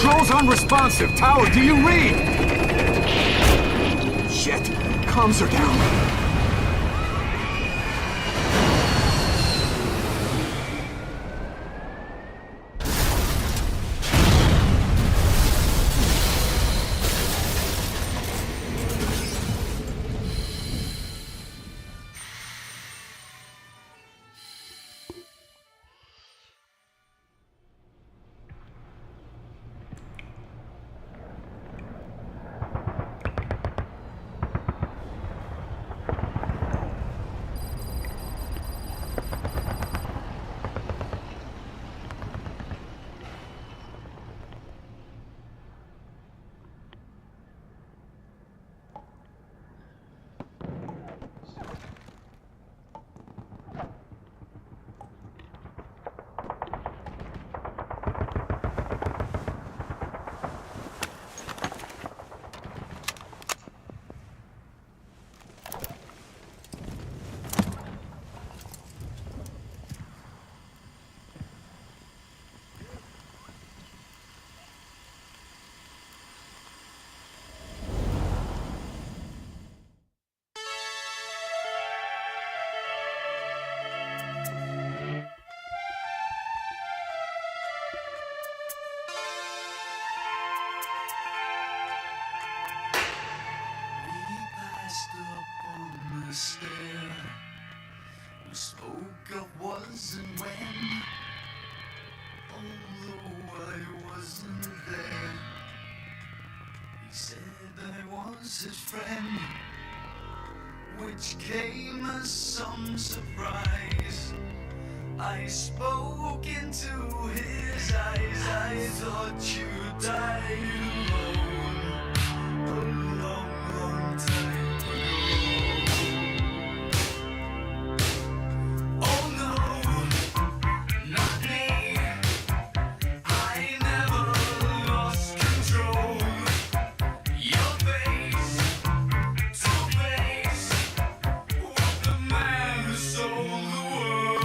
Controls unresponsive. Tower, do you read? Shit. Comms are down. We spoke of was and when, although I wasn't there. He said I was his friend, which came as some surprise. I spoke into his eyes. I thought you died alone a long, long time ago. Oh no, not me. I never lost control. Your face to face with the man who sold the world.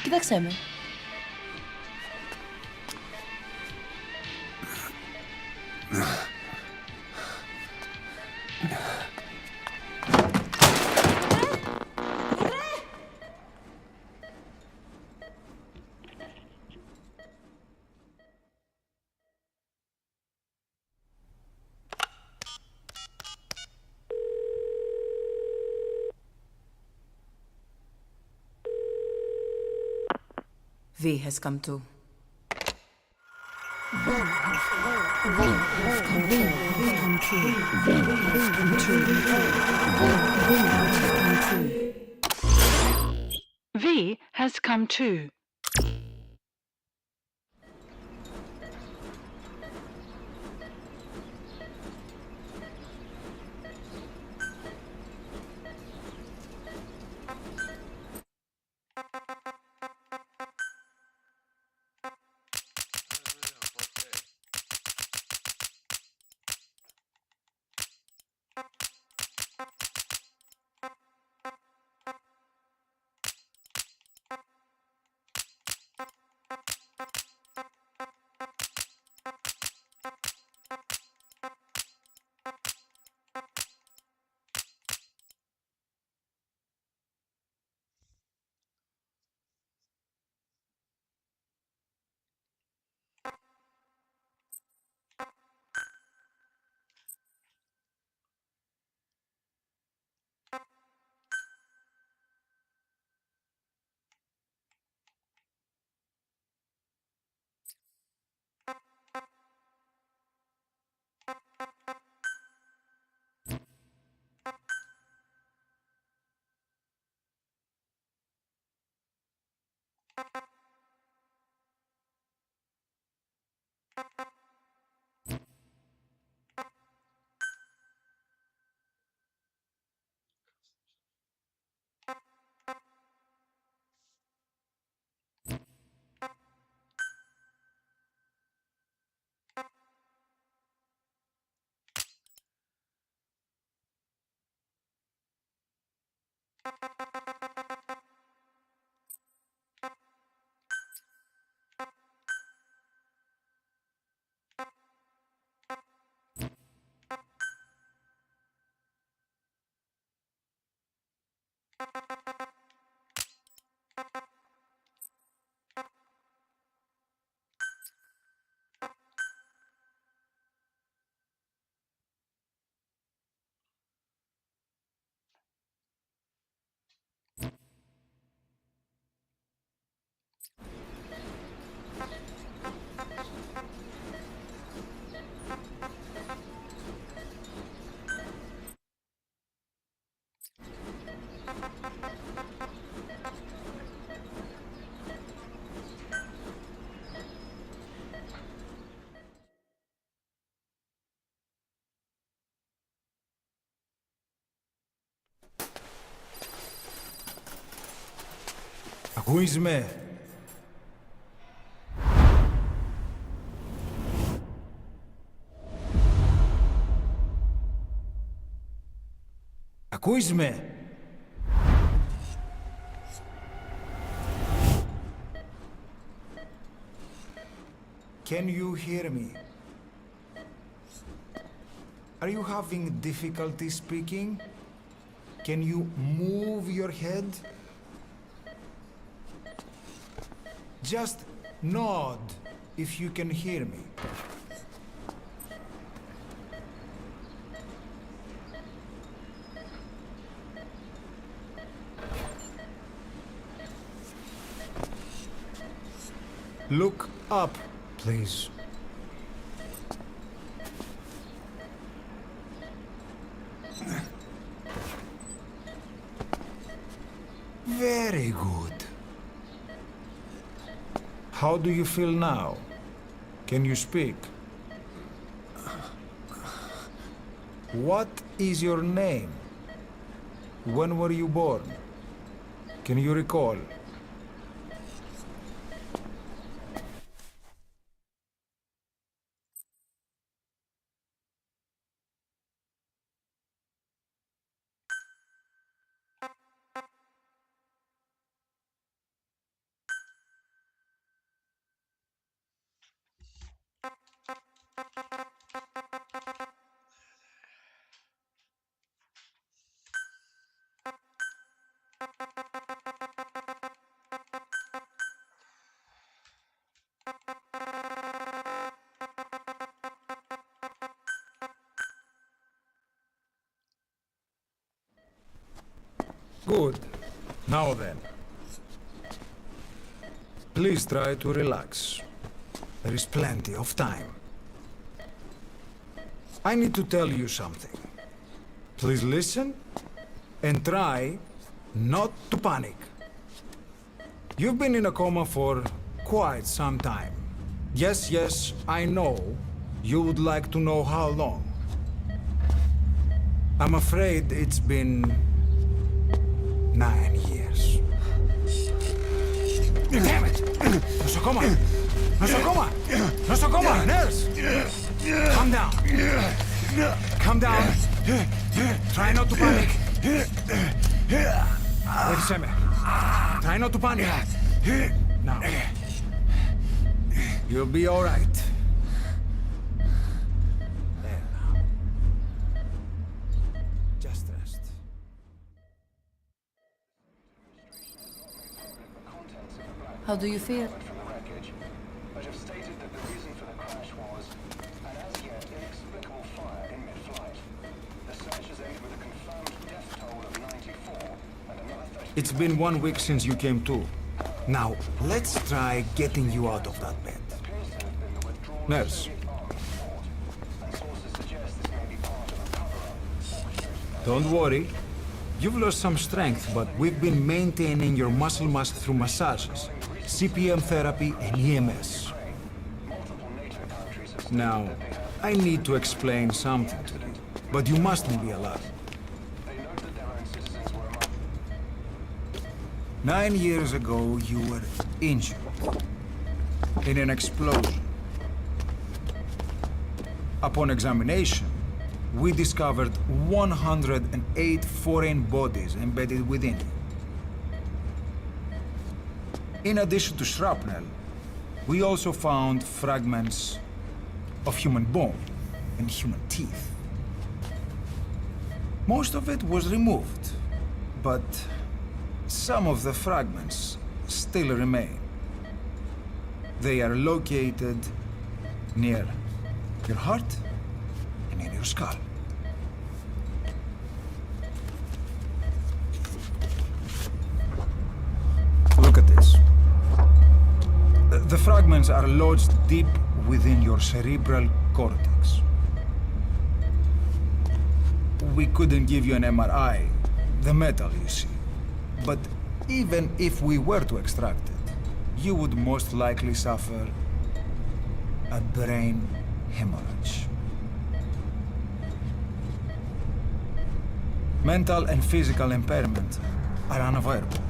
Κοίταξέ με. V has come to. V has come to. Ακούεις με? Ακούεις με? Can you hear me? Are you having difficulty speaking? Can you move your head? Just nod if you can hear me. Look up, please. Very good. How do you feel now? Can you speak? What is your name? When were you born? Can you recall? Good. Now then. Please try to relax. There is plenty of time. I need to tell you something. Please listen and try not to panic. You've been in a coma for quite some time. Yes, I know you would like to know how long. I'm afraid it's been 9 years. Damn it! Nosocoma! Nosocoma! Nosocoma! Nurse! Calm down. Calm down. Try not to panic. Wait a minute. Try not to panic. Now. You'll be all right. There now. Just rest. How do you feel? From the wreckage, but have stated that the reason for the crash was an as yet inexplicable fire in mid-flight. The search has ended with a confirmed death toll of 94 and another 30. It's been 1 week since you came to. Now, let's try getting you out of that bed. Appears to have been the withdrawal of Nurse. Soviet army support, and sources suggest this may be part of a cover-up. Don't worry. You've lost some strength, but we've been maintaining your muscle mass through massages. CPM therapy, and EMS. Now, I need to explain something to you, but you mustn't be alarmed. 9 years ago, you were injured in an explosion. Upon examination, we discovered 108 foreign bodies embedded within you. In addition to shrapnel, we also found fragments of human bone and human teeth. Most of it was removed, but some of the fragments still remain. They are located near your heart and in your skull. Look at this. The fragments are lodged deep within your cerebral cortex. We couldn't give you an MRI, the metal, you see. But even if we were to extract it, you would most likely suffer a brain hemorrhage. Mental and physical impairment are unavoidable.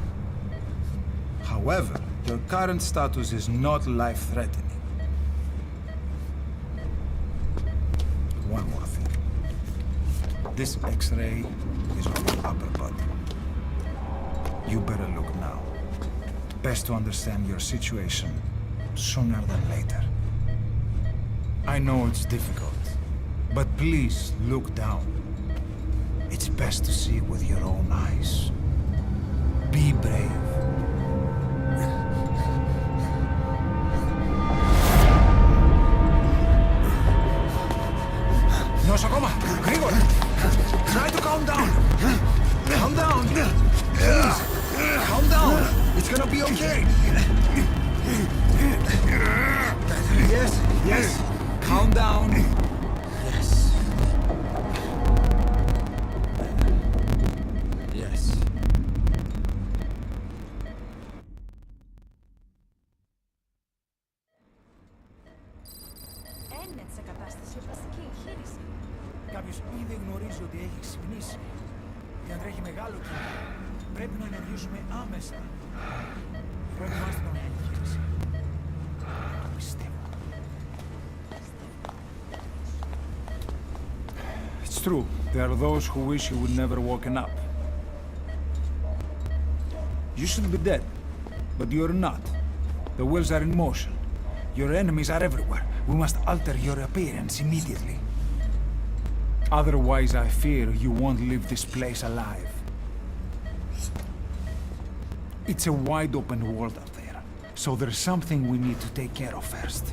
However, your current status is not life-threatening. One more thing. This X-ray is of your upper body. You better look now. Best to understand your situation sooner than later. I know it's difficult, but please look down. It's best to see with your own eyes. Be brave. Νοσοκόμα, γρήγορα! Try to calm down! Calm down! Please! Calm down! It's gonna be okay! Yes, yes! Calm down! Yes. Yes. Έμενε σε κατάσταση οπλαστική εγχείρηση. Κάποιος ήδη γνωρίζει ότι έχει ξυπνήσει. Για να τρέχει μεγάλο κίνημα, πρέπει να ενεργήσουμε άμεσα. Προετοιμάστε τον για εγχείρηση. Το πιστεύω. It's true. There are those who wish you would never woken up. You should be dead, but you're not. The wheels are in motion. Your enemies are everywhere. We must alter your appearance immediately. Otherwise, I fear you won't leave this place alive. It's a wide open world out there, so there's something we need to take care of first.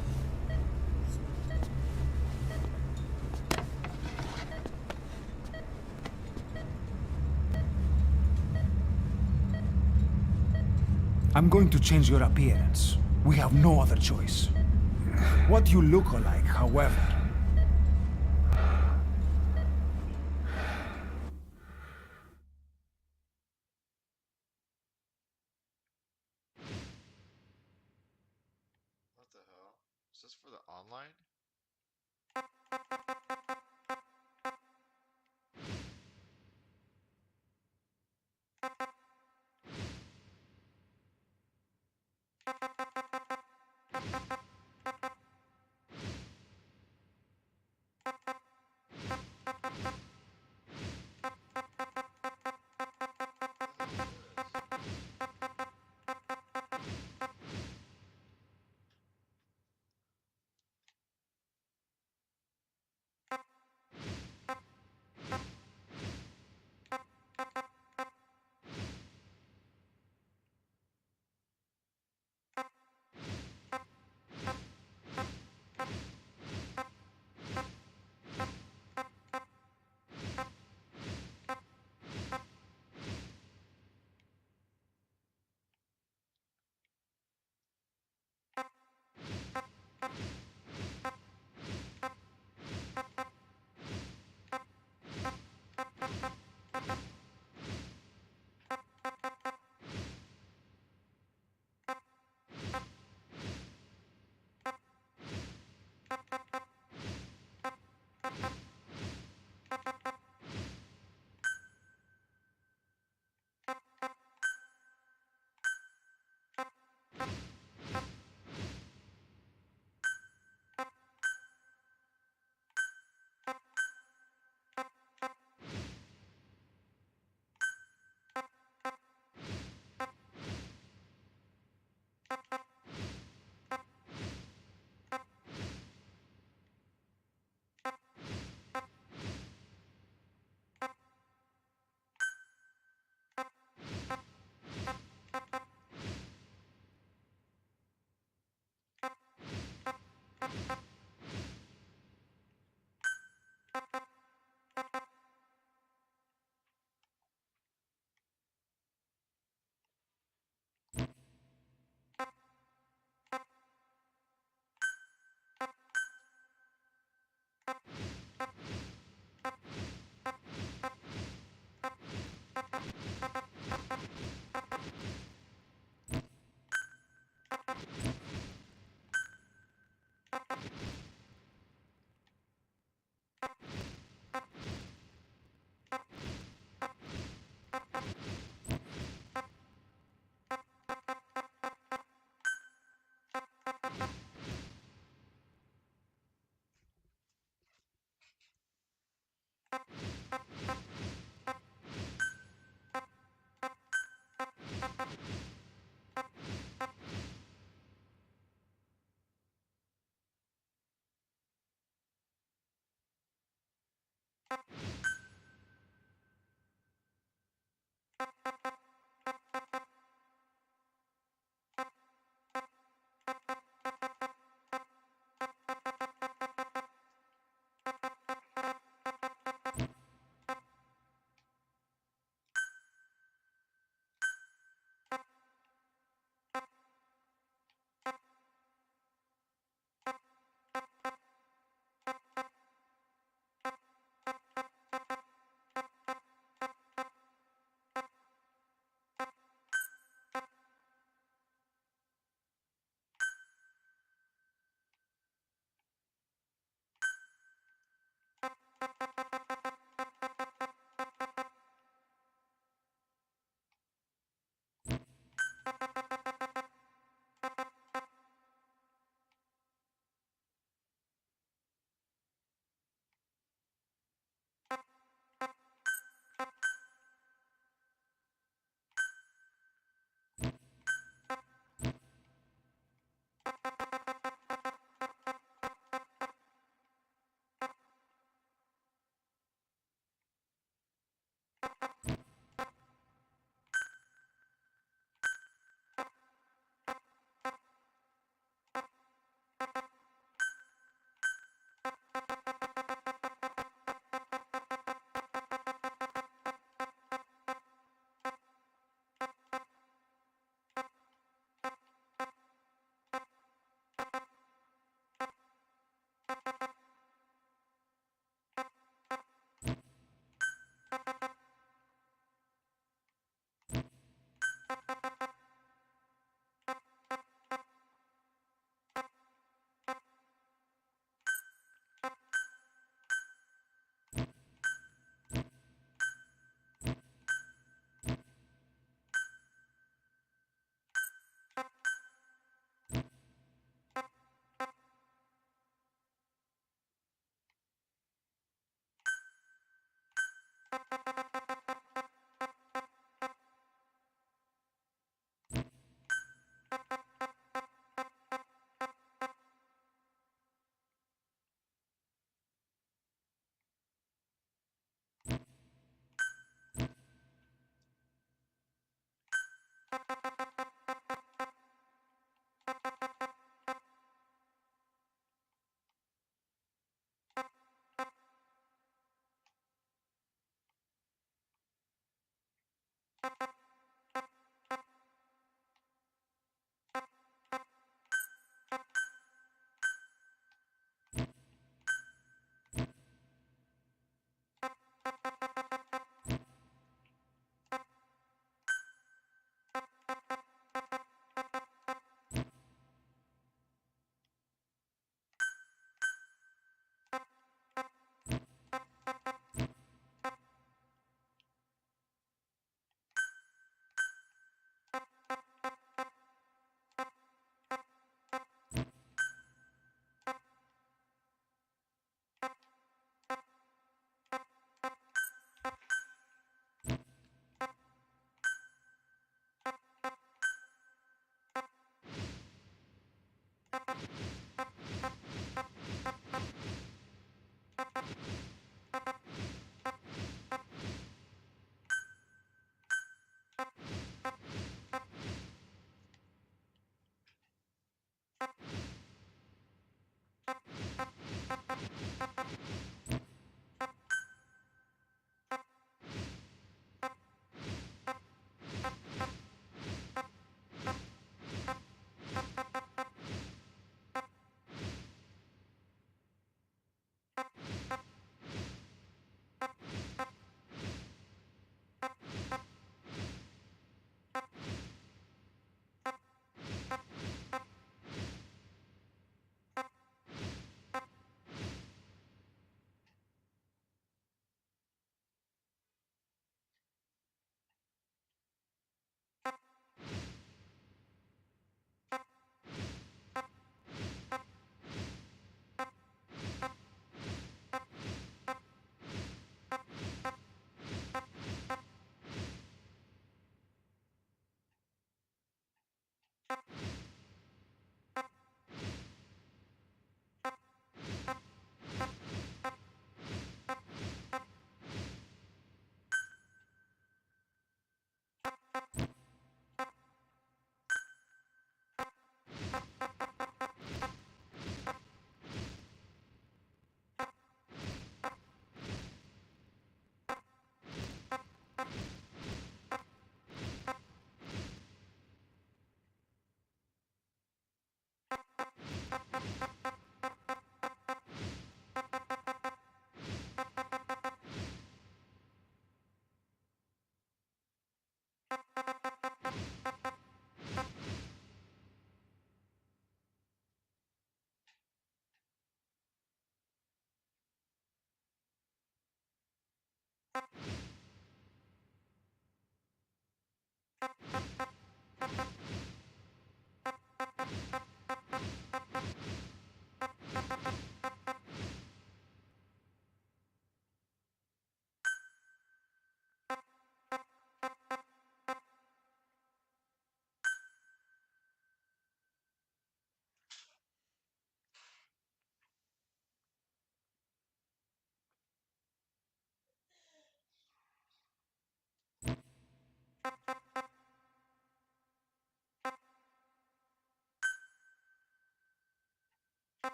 I'm going to change your appearance. We have no other choice. What you look like, however, What the hell? Is this for the online?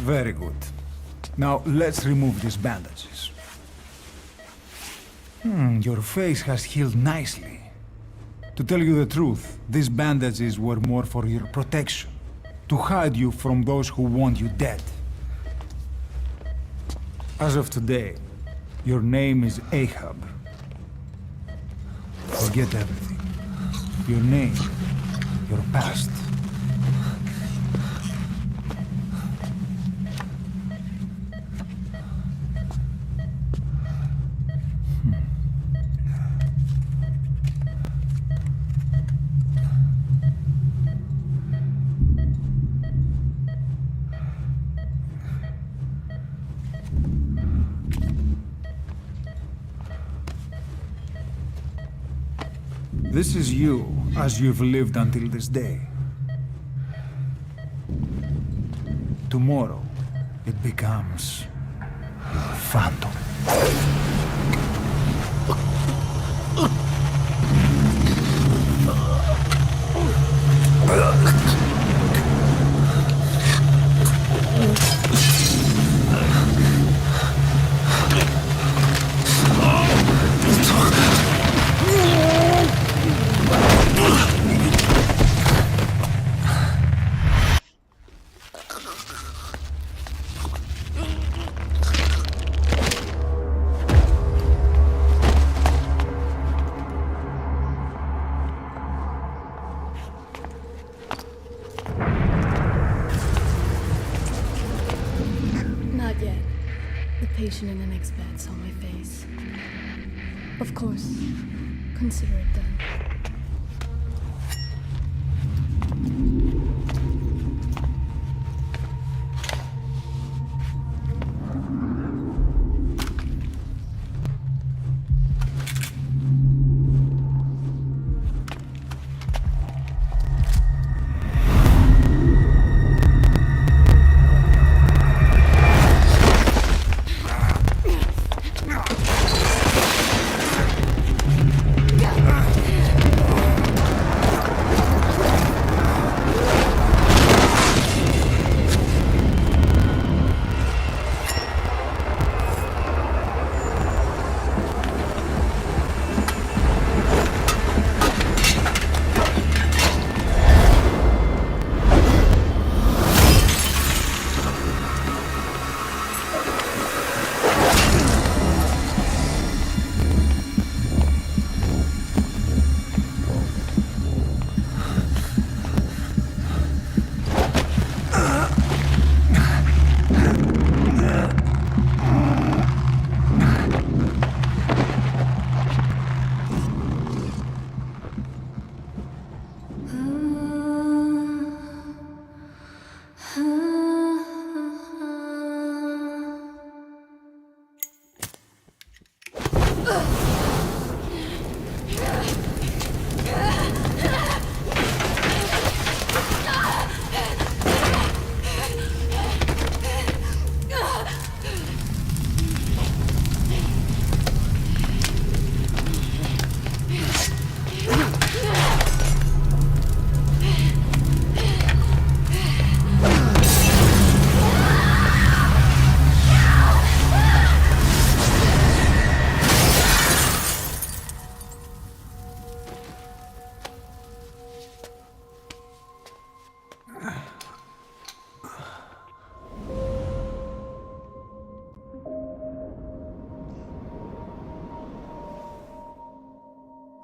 Very good. Now let's remove these bandages. Your face has healed nicely. To tell you the truth, these bandages were more for your protection, to hide you from those who want you dead. As of today, your name is Ahab. Forget everything. Your name, your past. This is you, as you've lived until this day. Tomorrow, it becomes your phantom. Not yet. The patient in the next bed saw my face. Of course. Consider it done.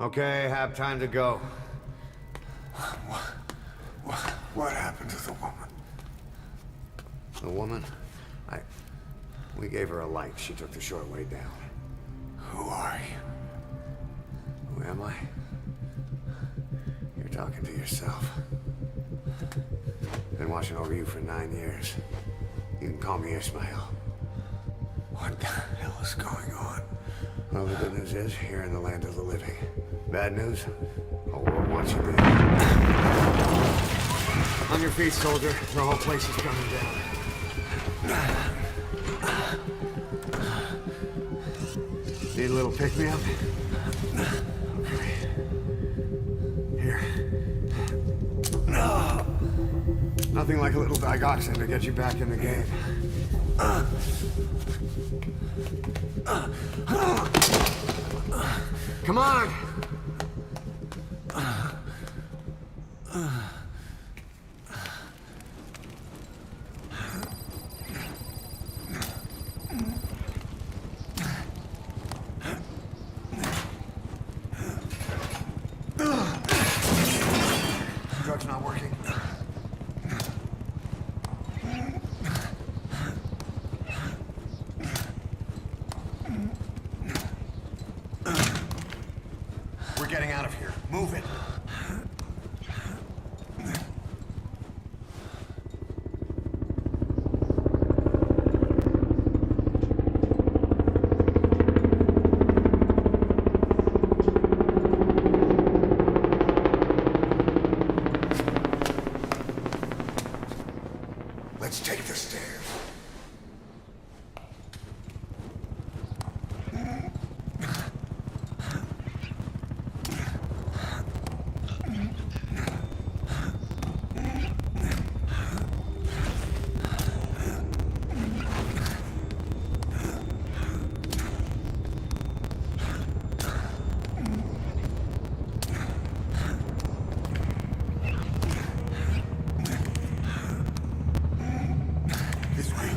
Okay, have time to go. What happened to the woman? The woman? We gave her a light. She took the short way down. Who are you? Who am I? You're talking to yourself. Been watching over you for 9 years. You can call me Ismail. What the hell is going on? Well, the good news is, you're in the land of the living. Bad news? Whole world wants you dead. On your feet, soldier. The whole place is coming down. Need a little pick-me-up? Okay. Here. Nothing like a little digoxin to get you back in the game. Come on! Drug's not working. We're getting out of here. Move it. Let's take the stairs. This way.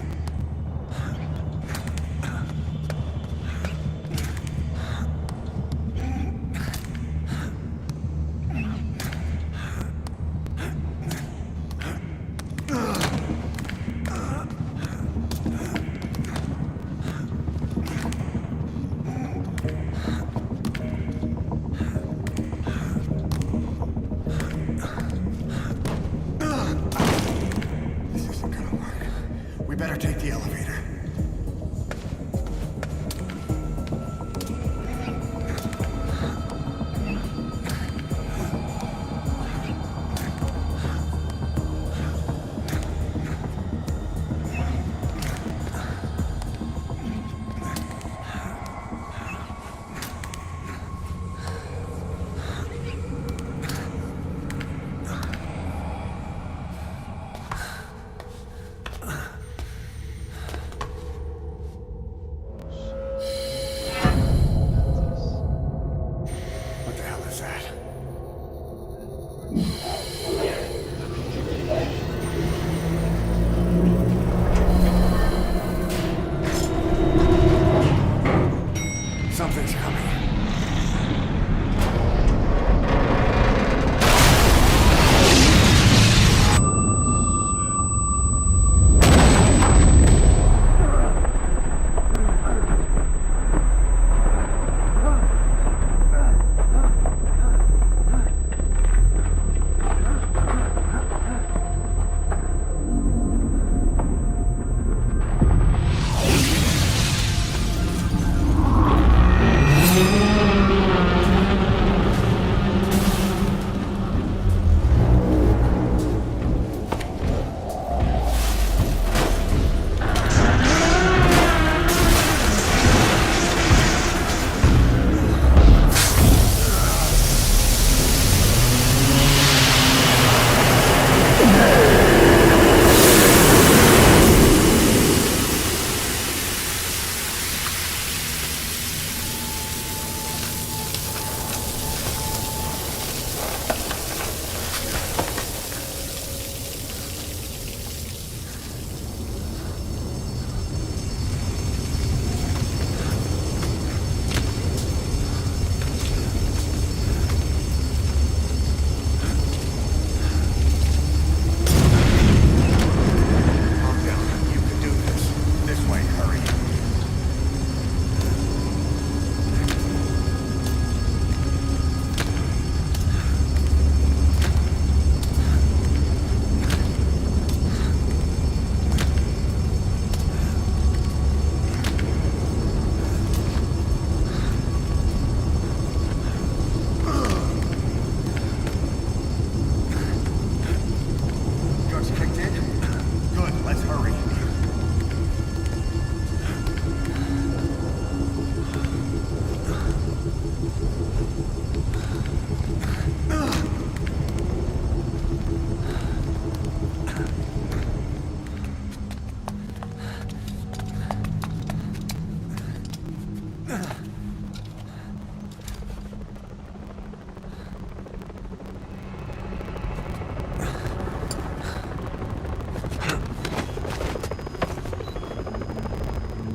This isn't gonna work. We better take the elevator.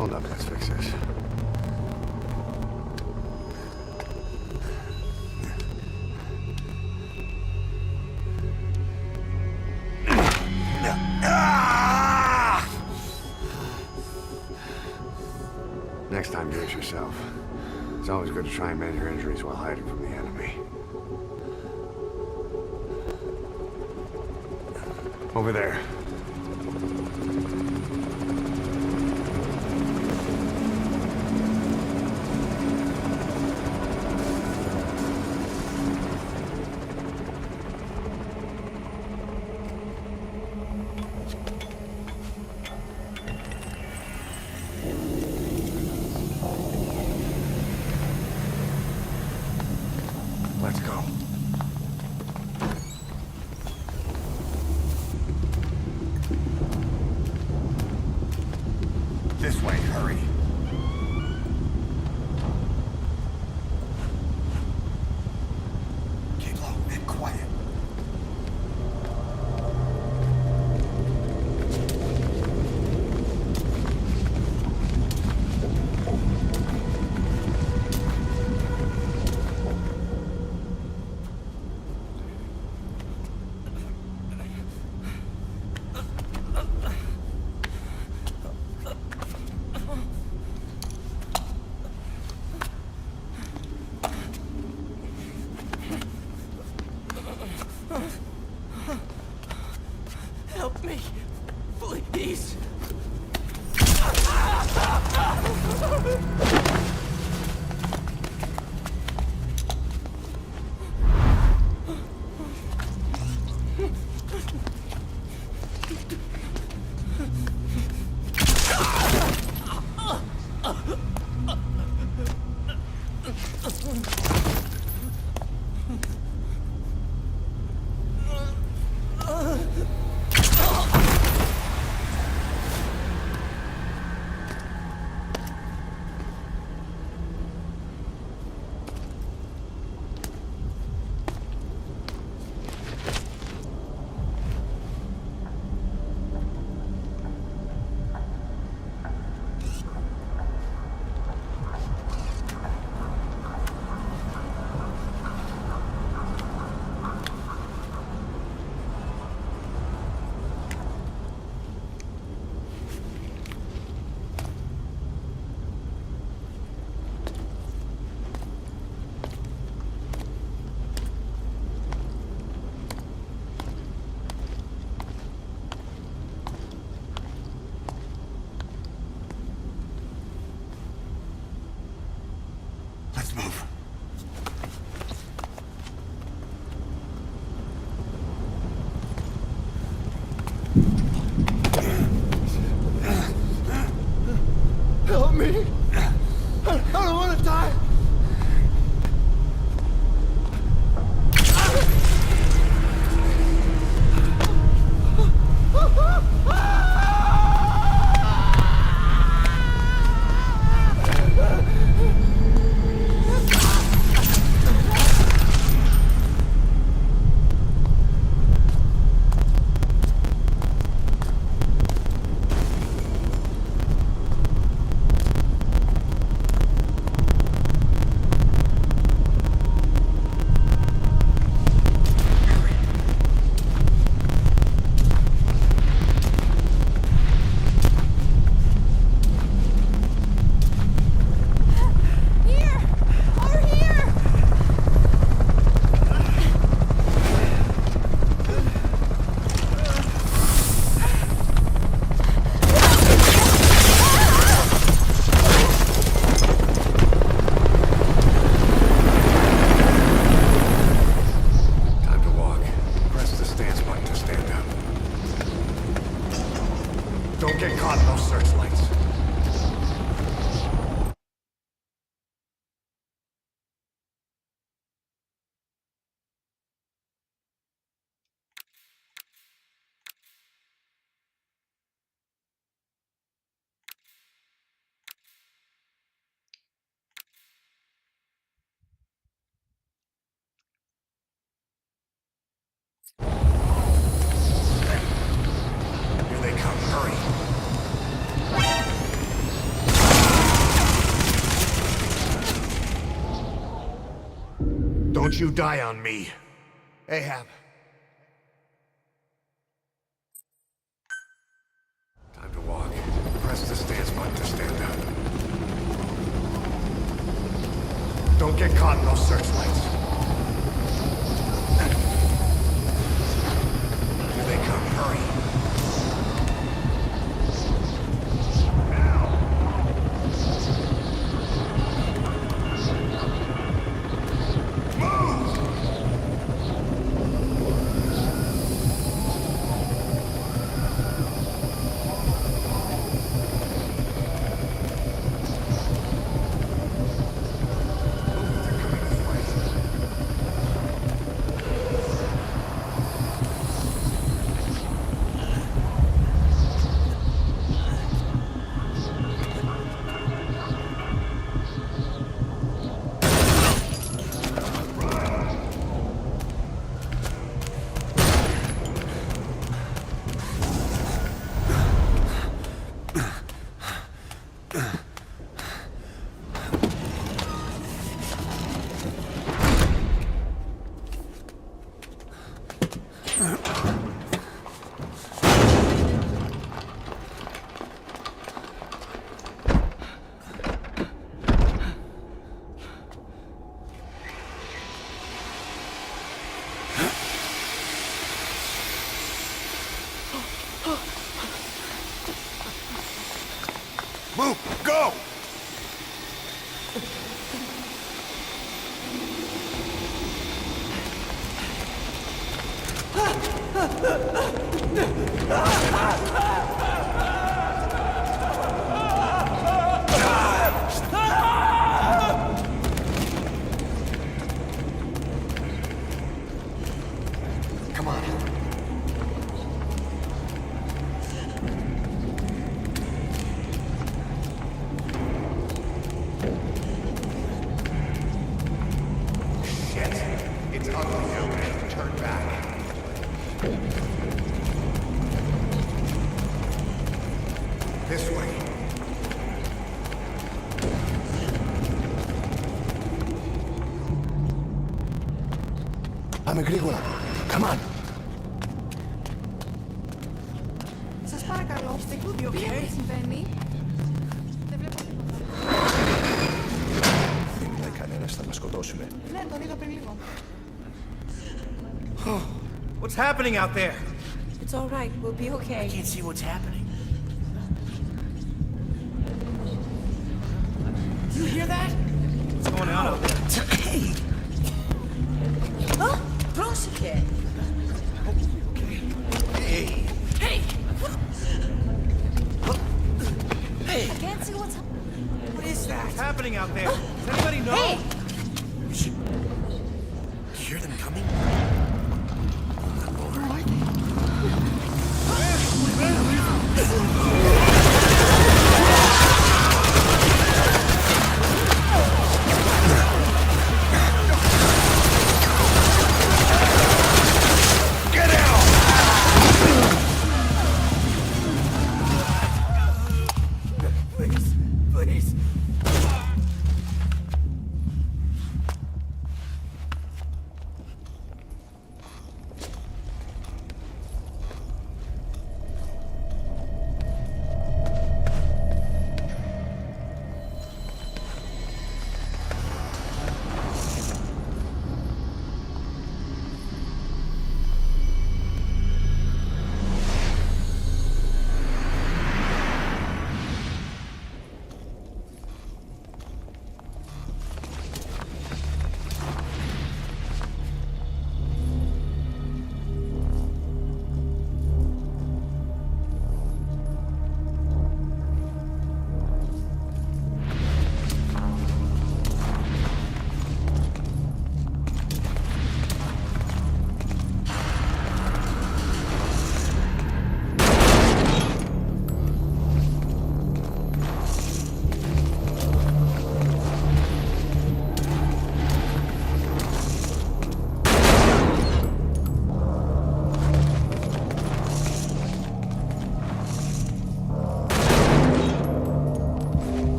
Hold up, let's fix this. Next time, do it yourself. It's always good to try and mend your injuries while hiding from the enemy. Over there. Let's go. This way, hurry. Keep low and quiet. Help me, please. Let's move. Help me. I don't want to die. Don't get caught in those searchlights. Here they come, hurry. Don't you die on me. Ahab. Time to walk. Press the stance button to stand up. Don't get caught in those searchlights. Here they come. Hurry. Move! Go! Come on. Shit. It's ugly, dude. Turn back. This way. Πάμε γρήγορα. Come on. Σας παρακαλώ, τι συμβαίνει. Δεν βλέπω τίποτα. Δεν είδε κανένας, θα μας σκοτώσουνε. Ναι, τον είδα πριν λίγο. What's happening out there? It's all right, we'll be okay. Can't see what's happening. You hear that? What's going on out there? Hey! Oh, πρόσεχε. Hey! Hey! Hey! I can't see what's What is that? What's happening out there? Does anybody know? Hey! You hear them coming?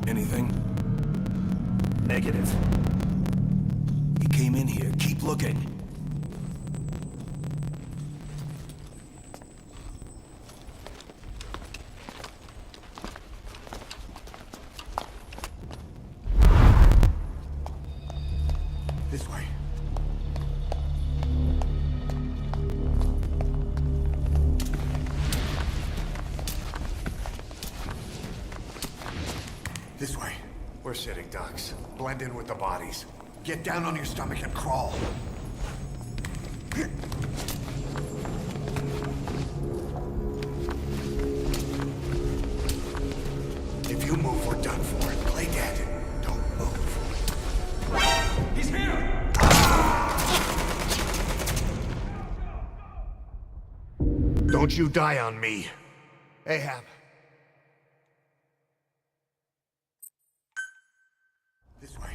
Anything? Negative. He came in here. Keep looking. This way. This way. We're sitting ducks. Blend in with the bodies. Get down on your stomach and crawl. If you move, we're done for. Play dead. Don't move. He's here! Don't you die on me. Ahab. This way.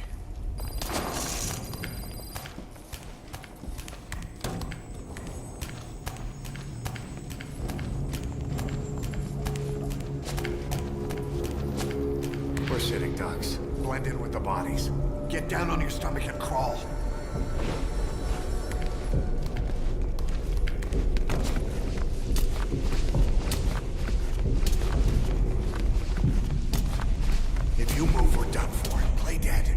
We're sitting ducks. Blend in with the bodies. Get down on your stomach and crawl. If you move, we're done for. Play dead.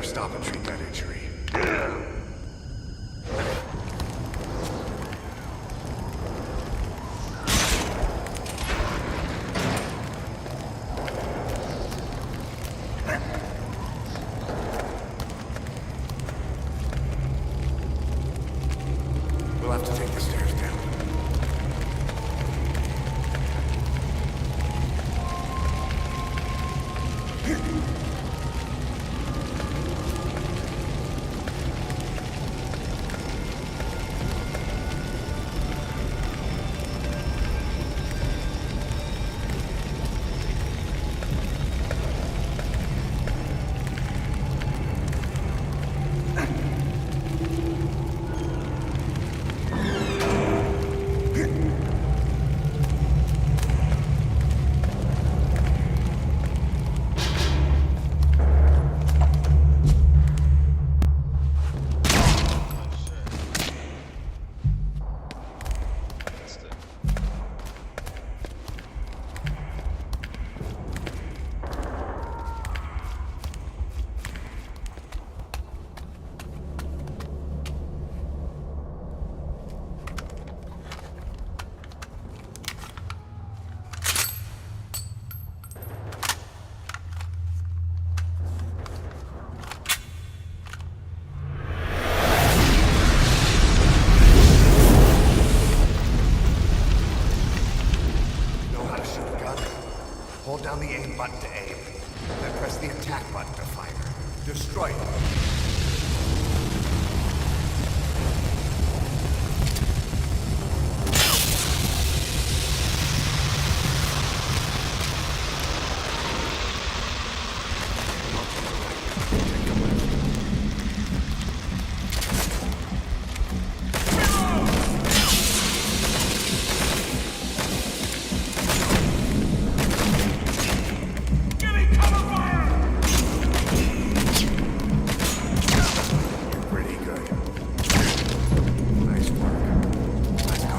stop and treat that injury. We'll have to take the stairs down. Know how to shoot a gun? Hold down the aim button to aim, then press the attack button to fire. Destroy it. Pretty good. Nice work. Let's go.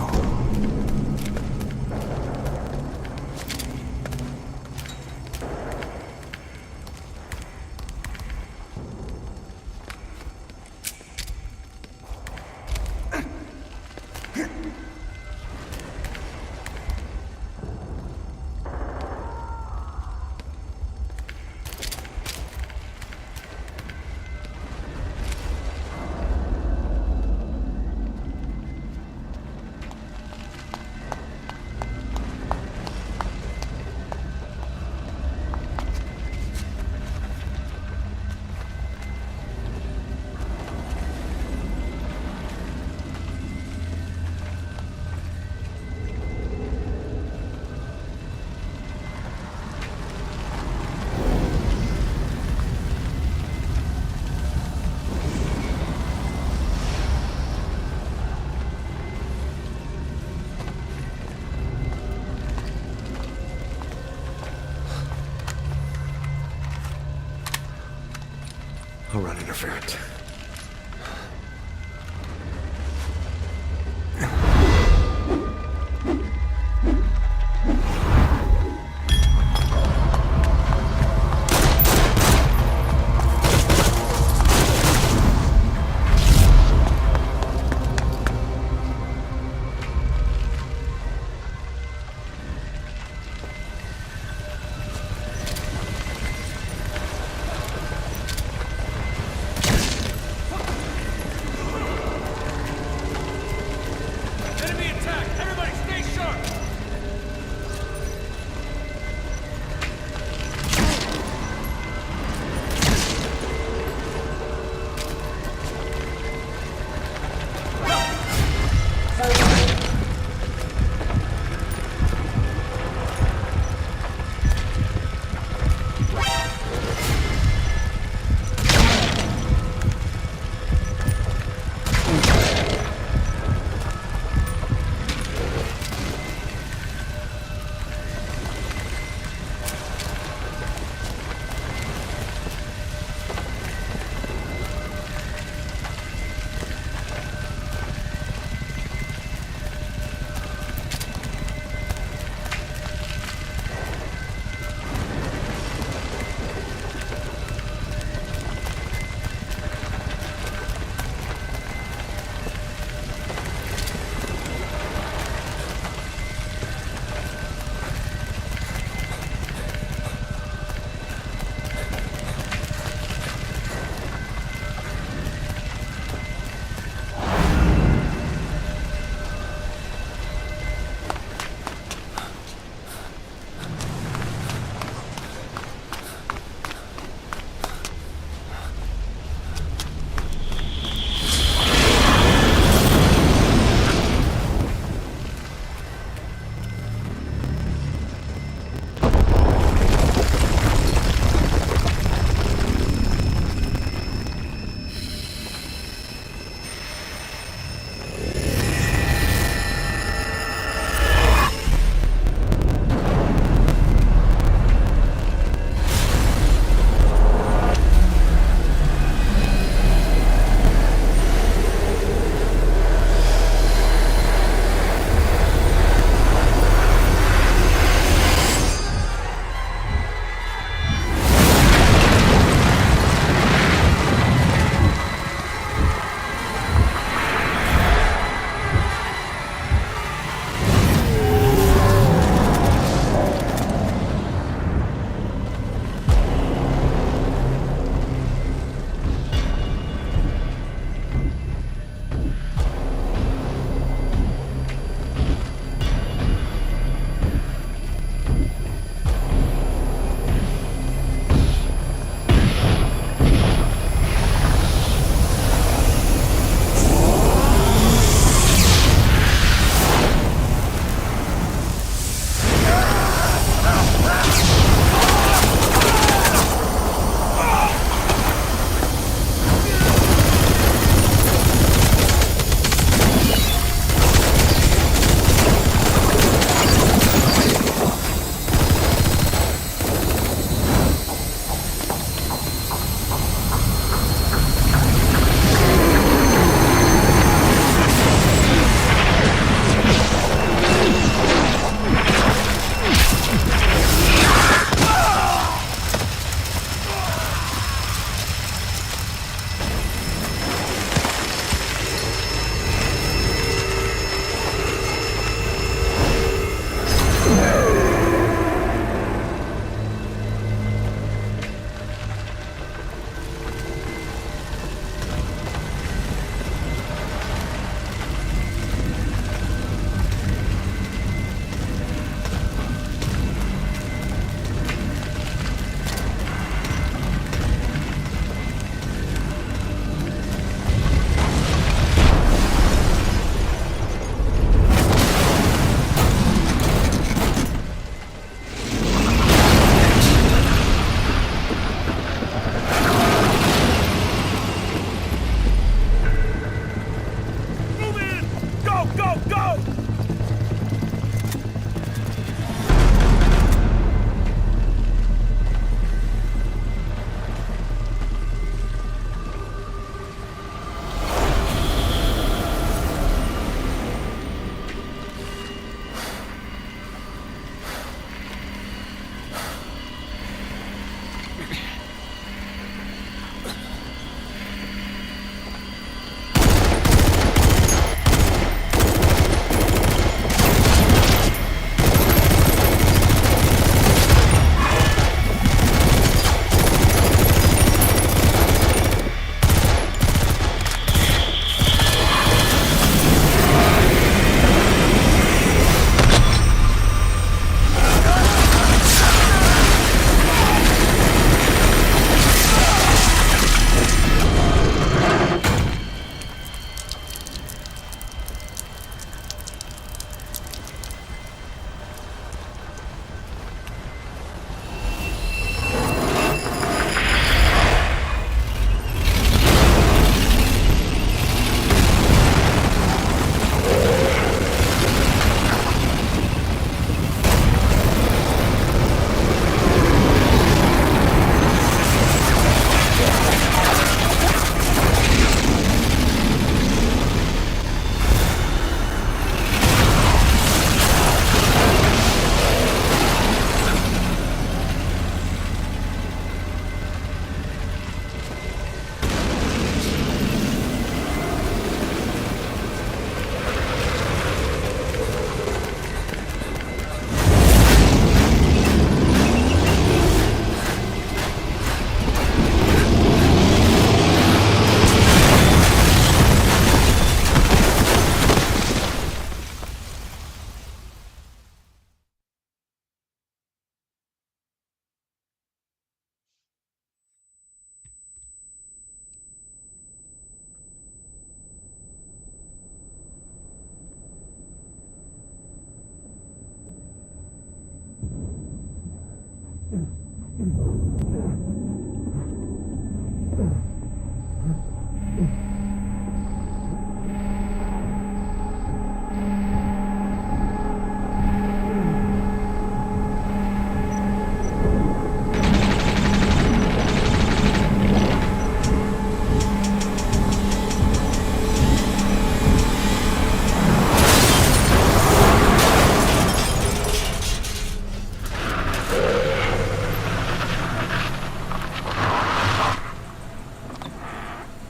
I'll run interference.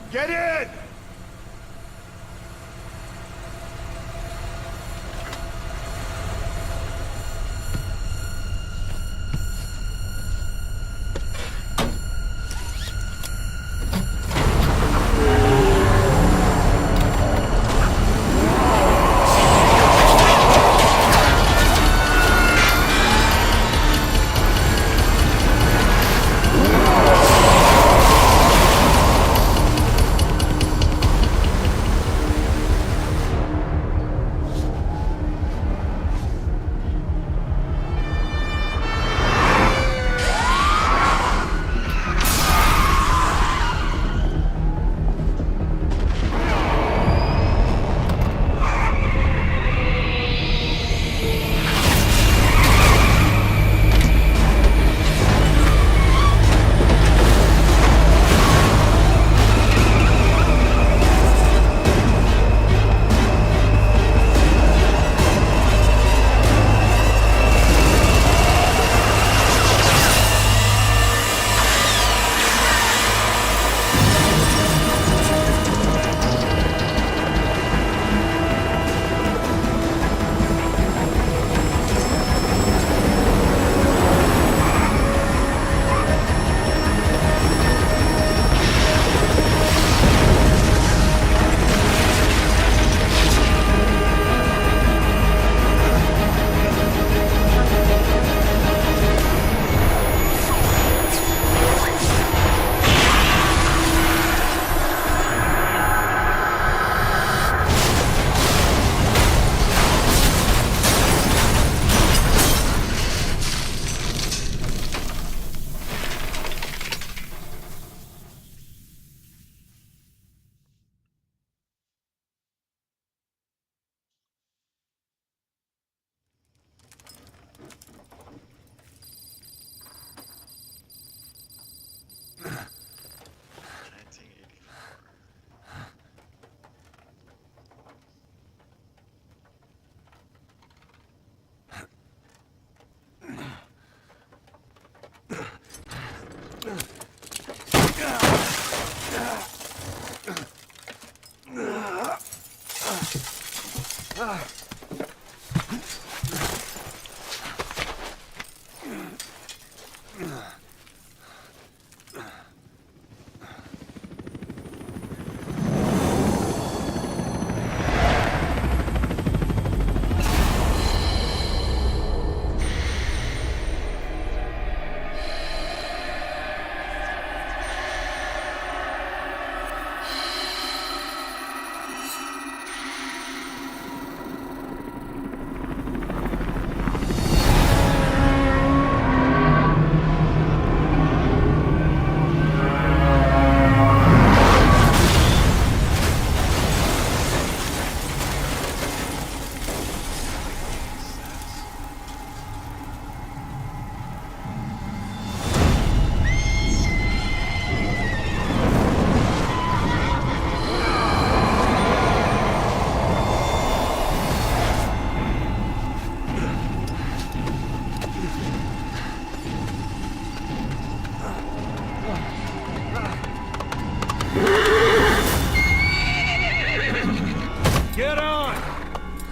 Get in!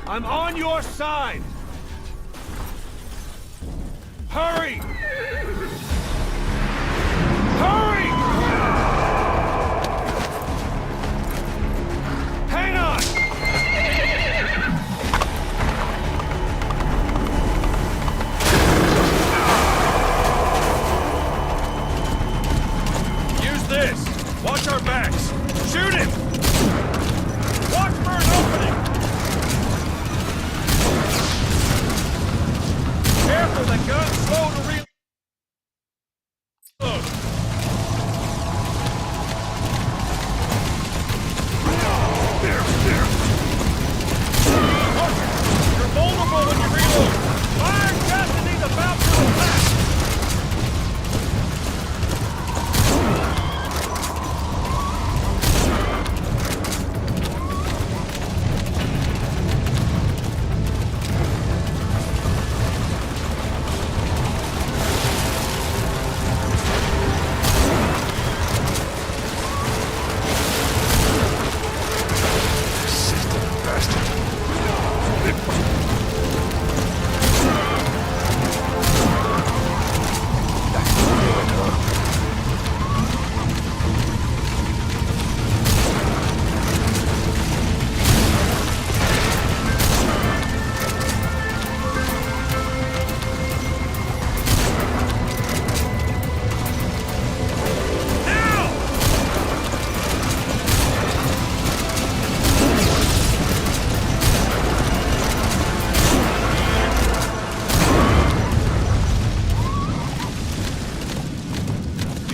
I'm on your side! Hurry! Hurry! Hang on! Use this! Watch our backs! Shoot him! Watch for an opening! Careful, the gun's slow to reload! careful when you reload! Iron Destiny's about to attack!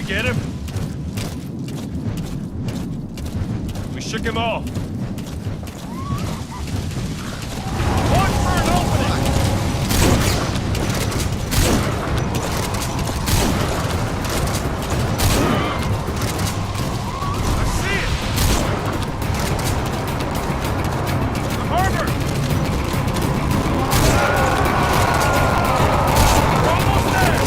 Get him? We shook him off. Watch for an opening! I see it! The harbor! We're almost there!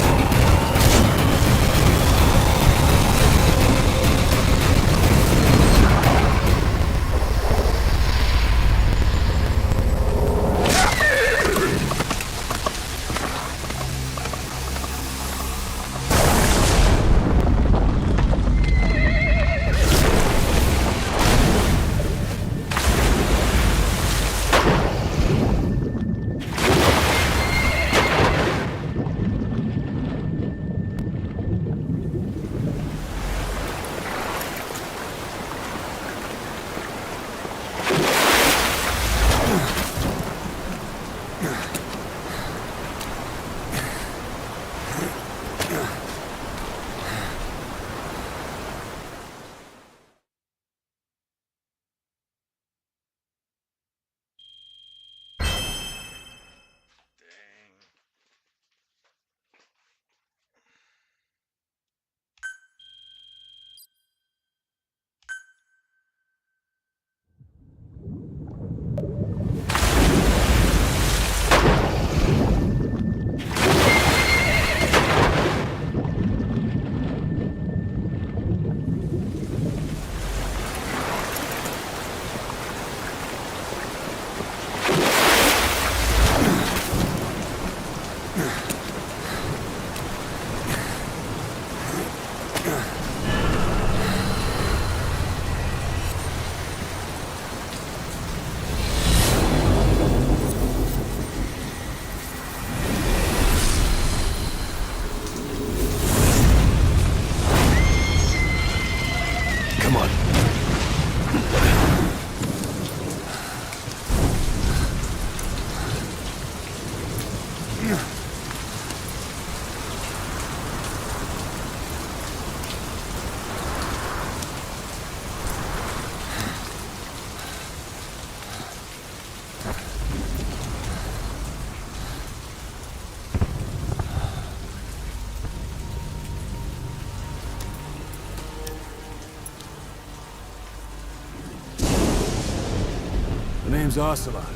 Name's Ocelot.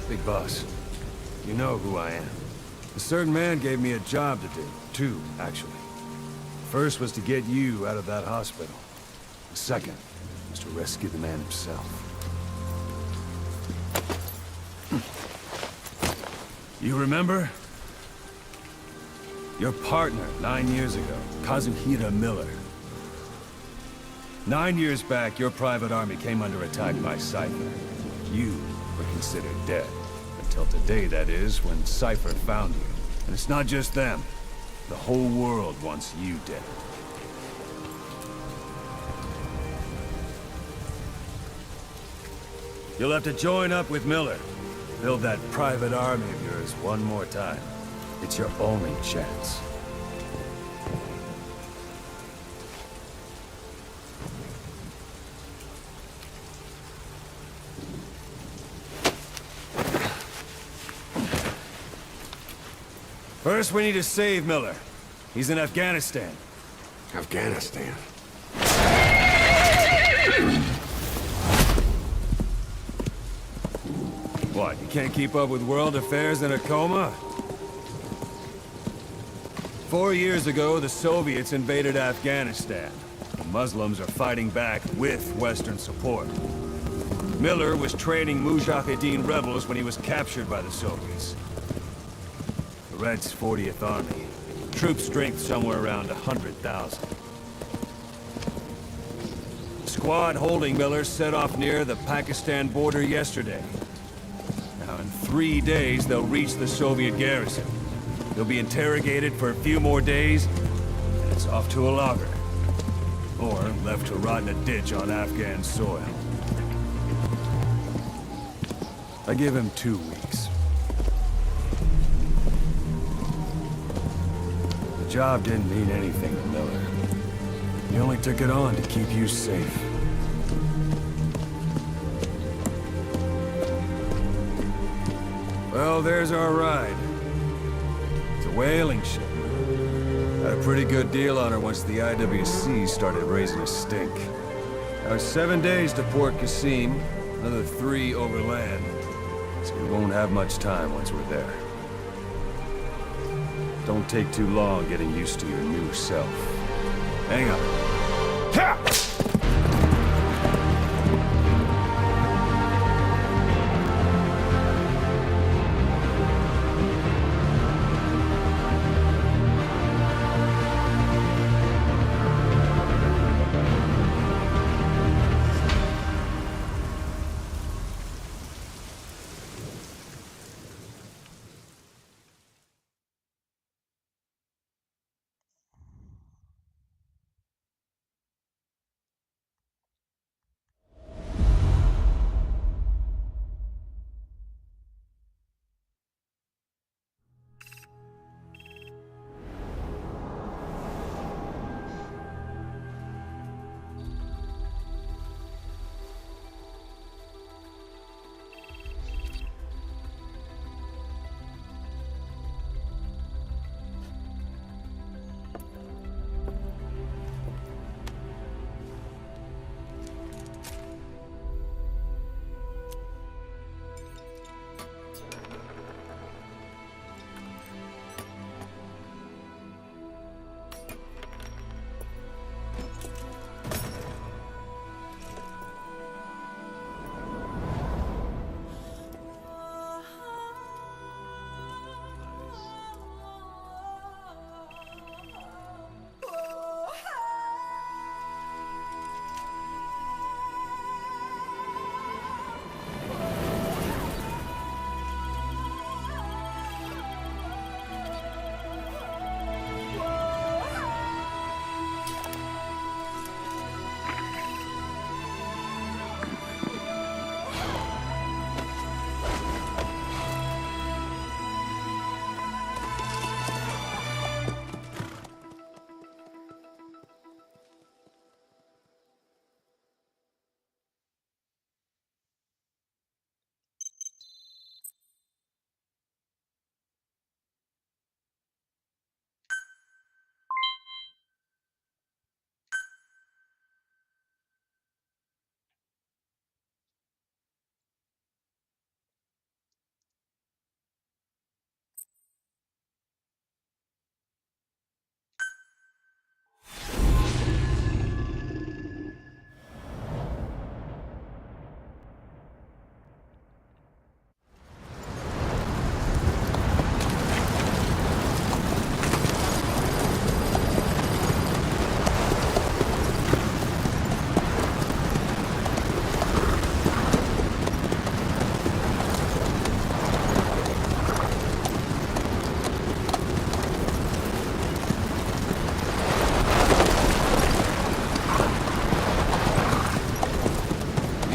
Big boss. You know who I am. A certain man gave me a job to do. Two, actually. First was to get you out of that hospital. The second was to rescue the man himself. You remember? Your partner, 9 years ago, Kazuhira Miller. 9 years back, your private army came under attack by Cypher. You were considered dead. Until today, that is, when Cypher found you. And it's not just them. The whole world wants you dead. You'll have to join up with Miller. Build that private army of yours one more time. It's your only chance. First, we need to save Miller. He's in Afghanistan. Afghanistan. What, you can't keep up with world affairs in a coma? 4 years ago, the Soviets invaded Afghanistan. The Muslims are fighting back with Western support. Miller was training Mujahideen rebels when he was captured by the Soviets. The Red's 40th Army. Troop strength somewhere around 100,000. The squad holding Miller set off near the Pakistan border yesterday. Now, in 3 days, they'll reach the Soviet garrison. They'll be interrogated for a few more days, and it's off to a lager. Or left to rot in a ditch on Afghan soil. I give him 2 weeks. The job didn't mean anything to Miller. He only took it on to keep you safe. Well, there's our ride. It's a whaling ship. Had a pretty good deal on her once the IWC started raising a stink. Now 7 days to Port Qasim, another 3 overland. So we won't have much time once we're there. Don't take too long getting used to your new self. Hang on. Ha!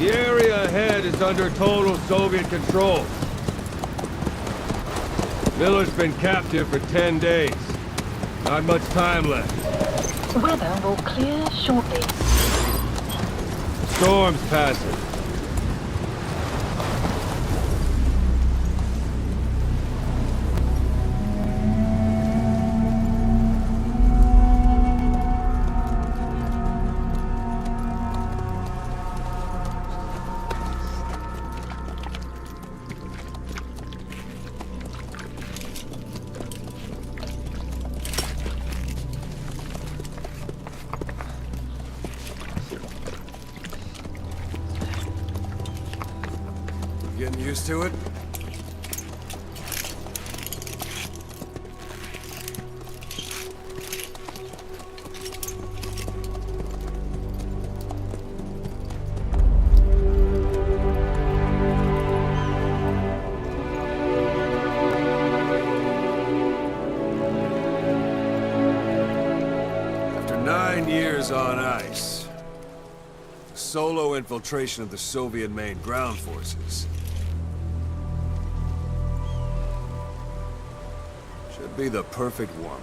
The area ahead is under total Soviet control. Miller's been captive for 10 days. Not much time left. Weather will clear shortly. Storm's passing. Getting used to it? After 9 years on ice, solo infiltration of the Soviet main ground forces should be the perfect warm-up.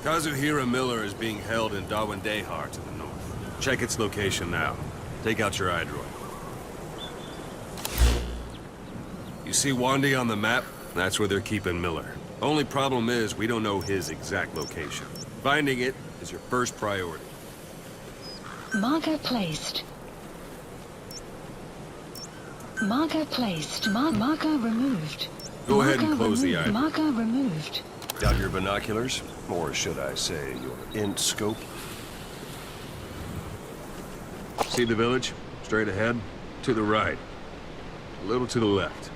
Kazuhira Miller is being held in Dawandehar to the north. Check its location now. Take out your iDroid. You see Wandi on the map? That's where they're keeping Miller. Only problem is, we don't know his exact location. Finding it is your first priority. Marker placed. Marker placed. Marker removed. Go ahead and close the removed. iDroid. Marker removed. Got your binoculars? Or should I say, your int scope? See the village? Straight ahead? To the right. A little to the left.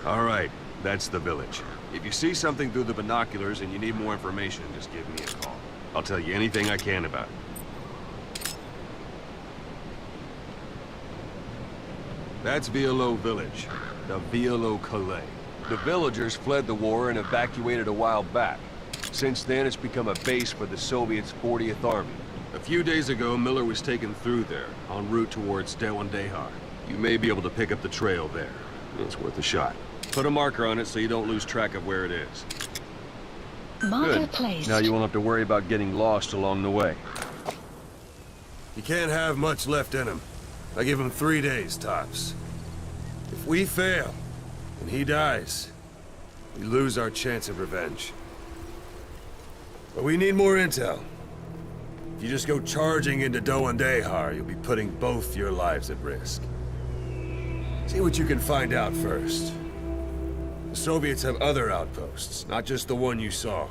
All right, that's the village. If you see something through the binoculars and you need more information, just give me a call. I'll tell you anything I can about it. That's Violo Village, the Violo Calais. The villagers fled the war and evacuated a while back. Since then, it's become a base for the Soviets' 40th Army. A few days ago, Miller was taken through there, en route towards Dawandehar. You may be able to pick up the trail there. It's worth a shot. Put a marker on it so you don't lose track of where it is. Marker Good. placed. Now you won't have to worry about getting lost along the way. You can't have much left in him. I give him 3 days, tops. If we fail, and he dies, we lose our chance of revenge. But we need more intel. If you just go charging into Dawandehar, you'll be putting both your lives at risk. See what you can find out first. The Soviets have other outposts, not just the one you saw.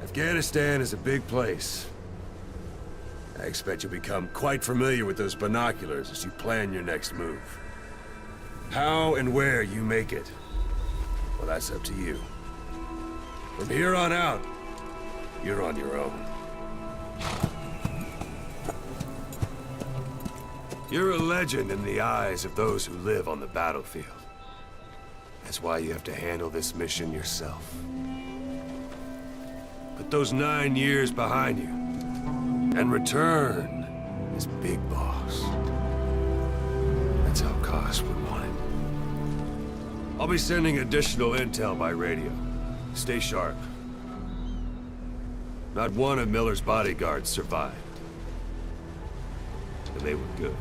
Afghanistan is a big place. I expect you'll become quite familiar with those binoculars as you plan your next move. How and where you make it, well, that's up to you. From here on out, you're on your own. You're a legend in the eyes of those who live on the battlefield. That's why you have to handle this mission yourself. Put those 9 years behind you, and return as Big Boss. That's how Koss would want it. I'll be sending additional intel by radio. Stay sharp. Not one of Miller's bodyguards survived. And they were good.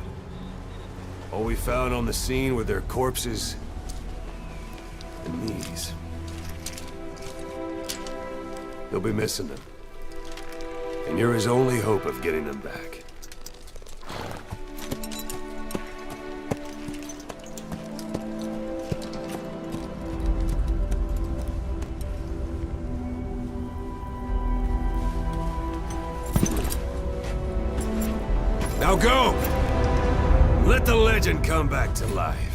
All we found on the scene were their corpses and knees. You'll be missing them. And you're his only hope of getting them back. Now go! Let the legend come back to life.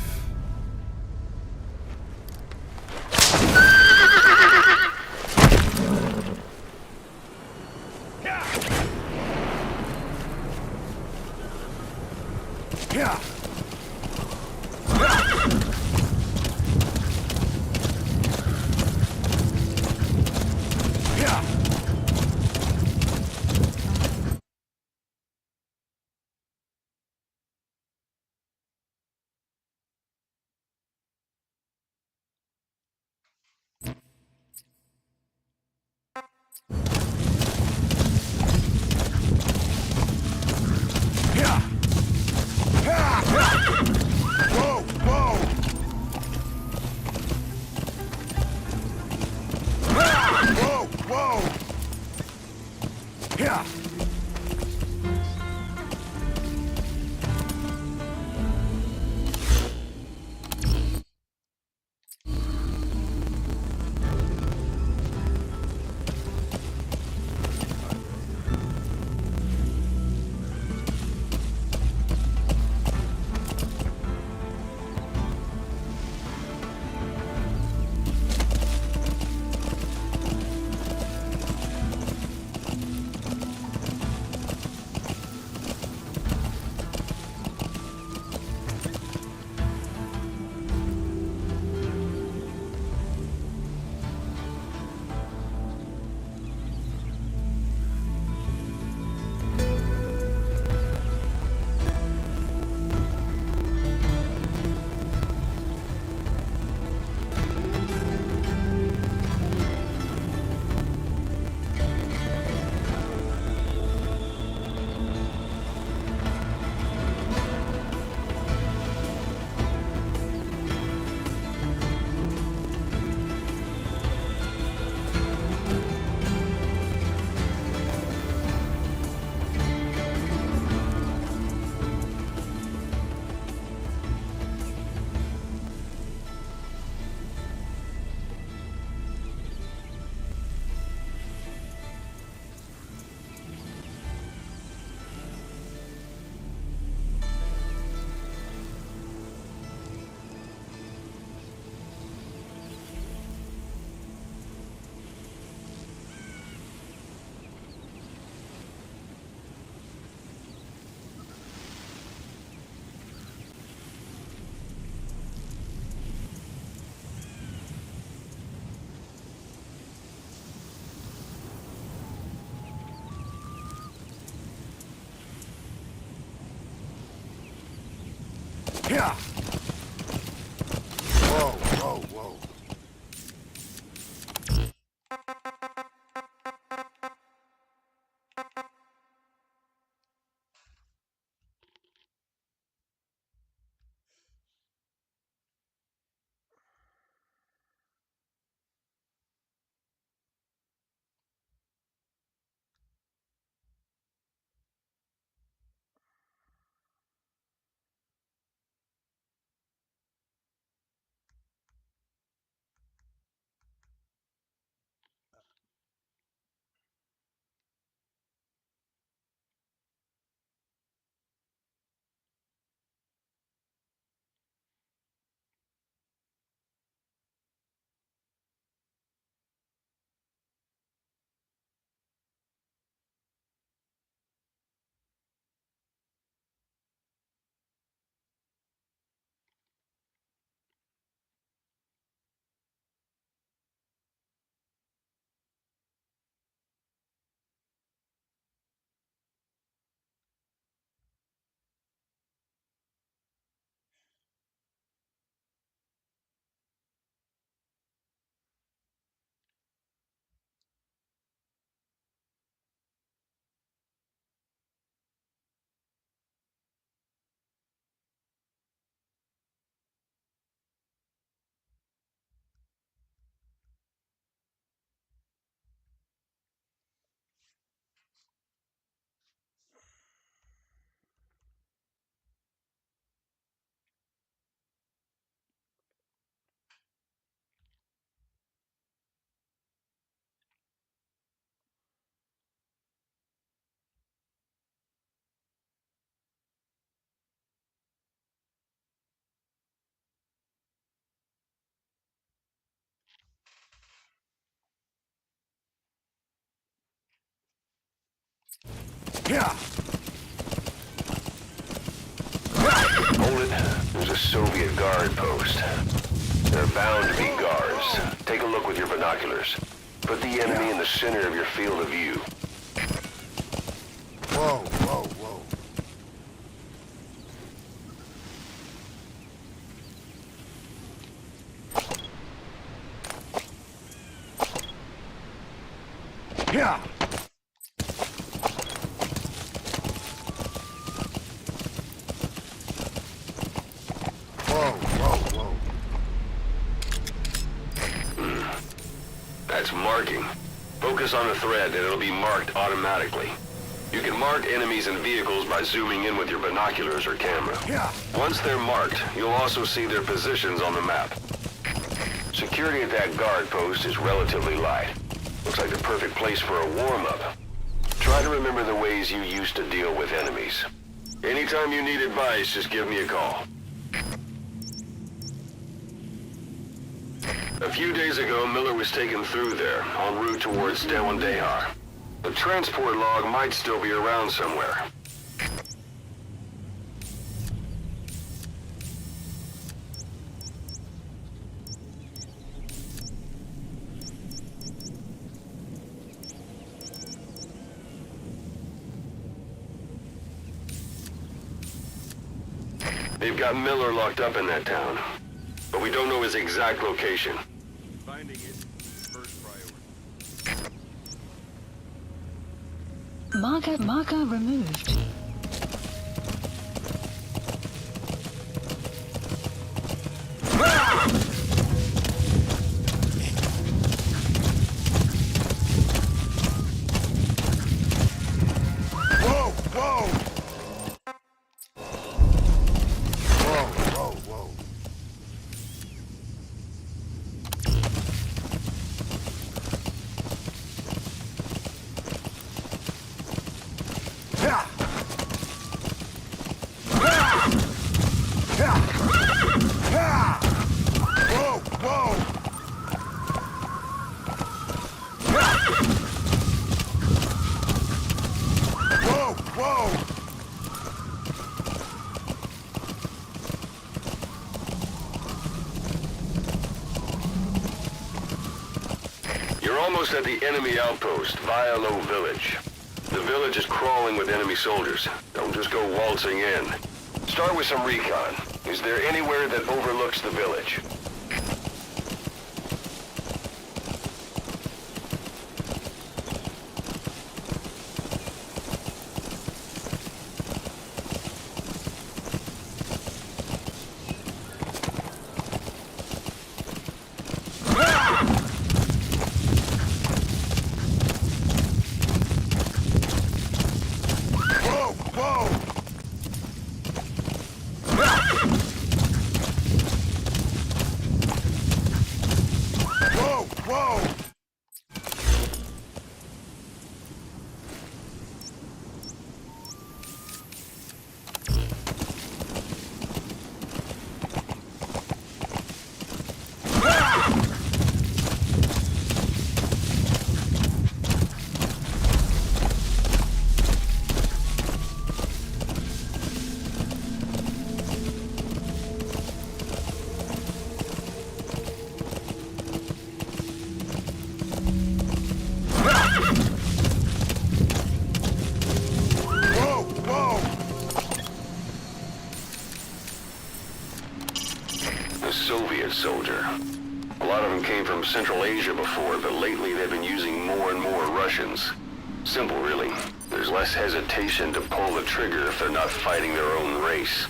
Yeah. Whoa, whoa, whoa. Yeah. Hold it. There's a Soviet guard post. They're bound to be guards. Take a look with your binoculars. Put the enemy in the center of your field of view. Whoa, whoa, whoa. Yeah. Whoa, whoa, whoa. That's marking. Focus on a thread and it'll be marked automatically. You can mark enemies and vehicles by zooming in with your binoculars or camera. Yeah. Once they're marked, you'll also see their positions on the map. Security at that guard post is relatively light. Looks like the perfect place for a warm-up. Try to remember the ways you used to deal with enemies. Anytime you need advice, just give me a call. A few days ago, Miller was taken through there, en route towards Dewandehar. The transport log might still be around somewhere. They've got Miller locked up in that town, but we don't know his exact location. Finding it is first priority. Marker removed. Whoa, whoa. Whoa, whoa, whoa. Yeah. Yeah. Yeah. Yeah. Whoa, whoa. Yeah. Whoa, whoa. You're almost at the enemy outpost, Vialo Village. The village is crawling with enemy soldiers. Don't just go waltzing in. start with some recon. Is there anywhere that overlooks the village? Soviet soldier. A lot of them came from Central Asia before, but lately they've been using more and more Russians. Simple, really. There's less hesitation to pull the trigger if they're not fighting their own race.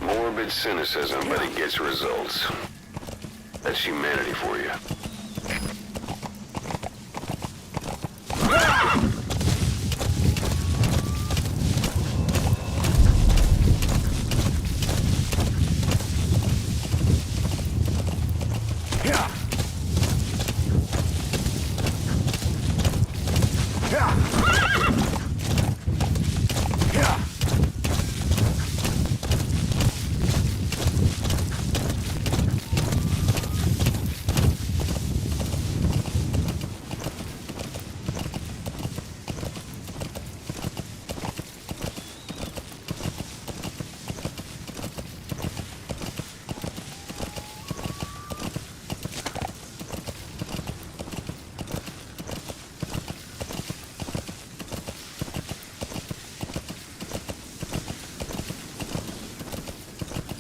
Morbid cynicism, but it gets results. That's humanity for you.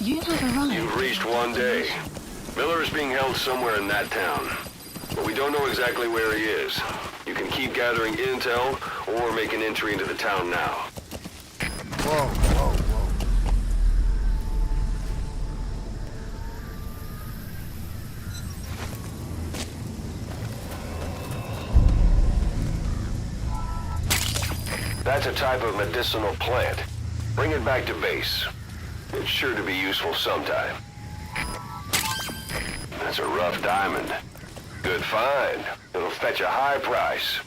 You have arrived. You've reached one day. Miller is being held somewhere in that town, but we don't know exactly where he is. You can keep gathering intel or make an entry into the town now. Whoa, whoa, whoa. That's a type of medicinal plant. Bring it back to base. It's sure to be useful sometime. That's a rough diamond. Good find. It'll fetch a high price.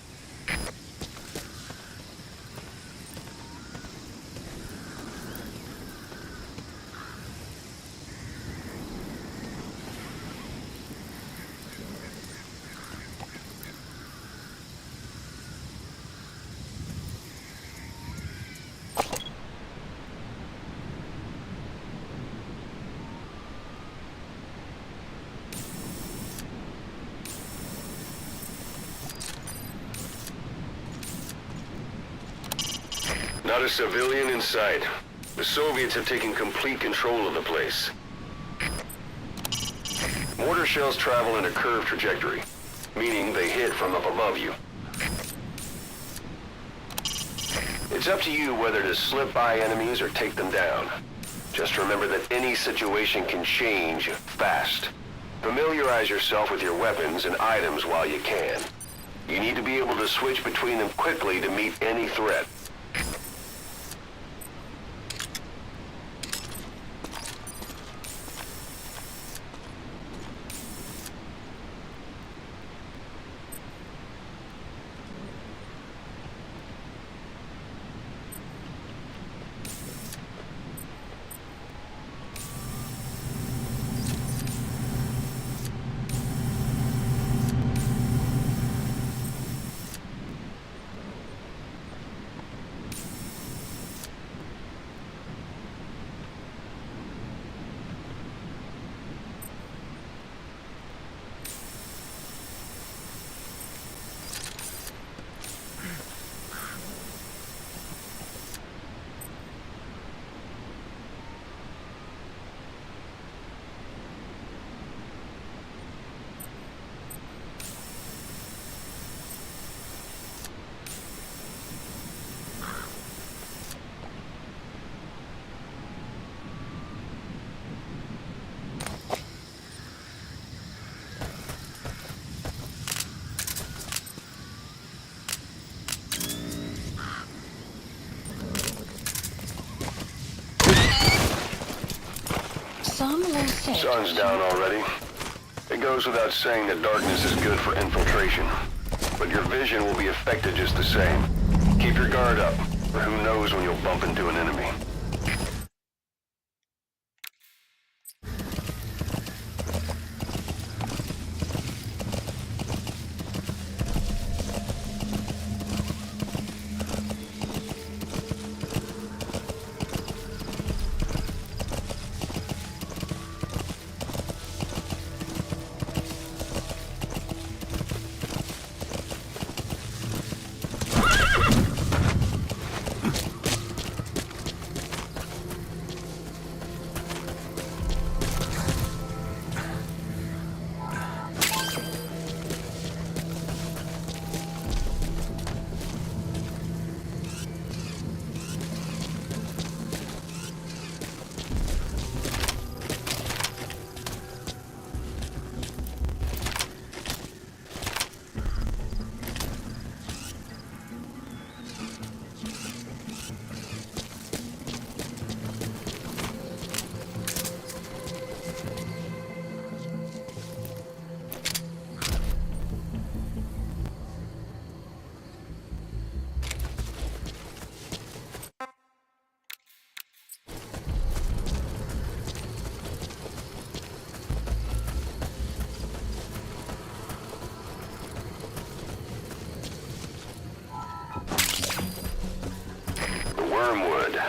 Not a civilian in sight. The Soviets have taken complete control of the place. Mortar shells travel in a curved trajectory, meaning they hit from up above you. It's up to you whether to slip by enemies or take them down. Just remember that any situation can change fast. Familiarize yourself with your weapons and items while you can. You need to be able to switch between them quickly to meet any threat. Some will say... Sun's down already. It goes without saying that darkness is good for infiltration. But your vision will be affected just the same. Keep your guard up, or who knows when you'll bump into an enemy. Wormwood,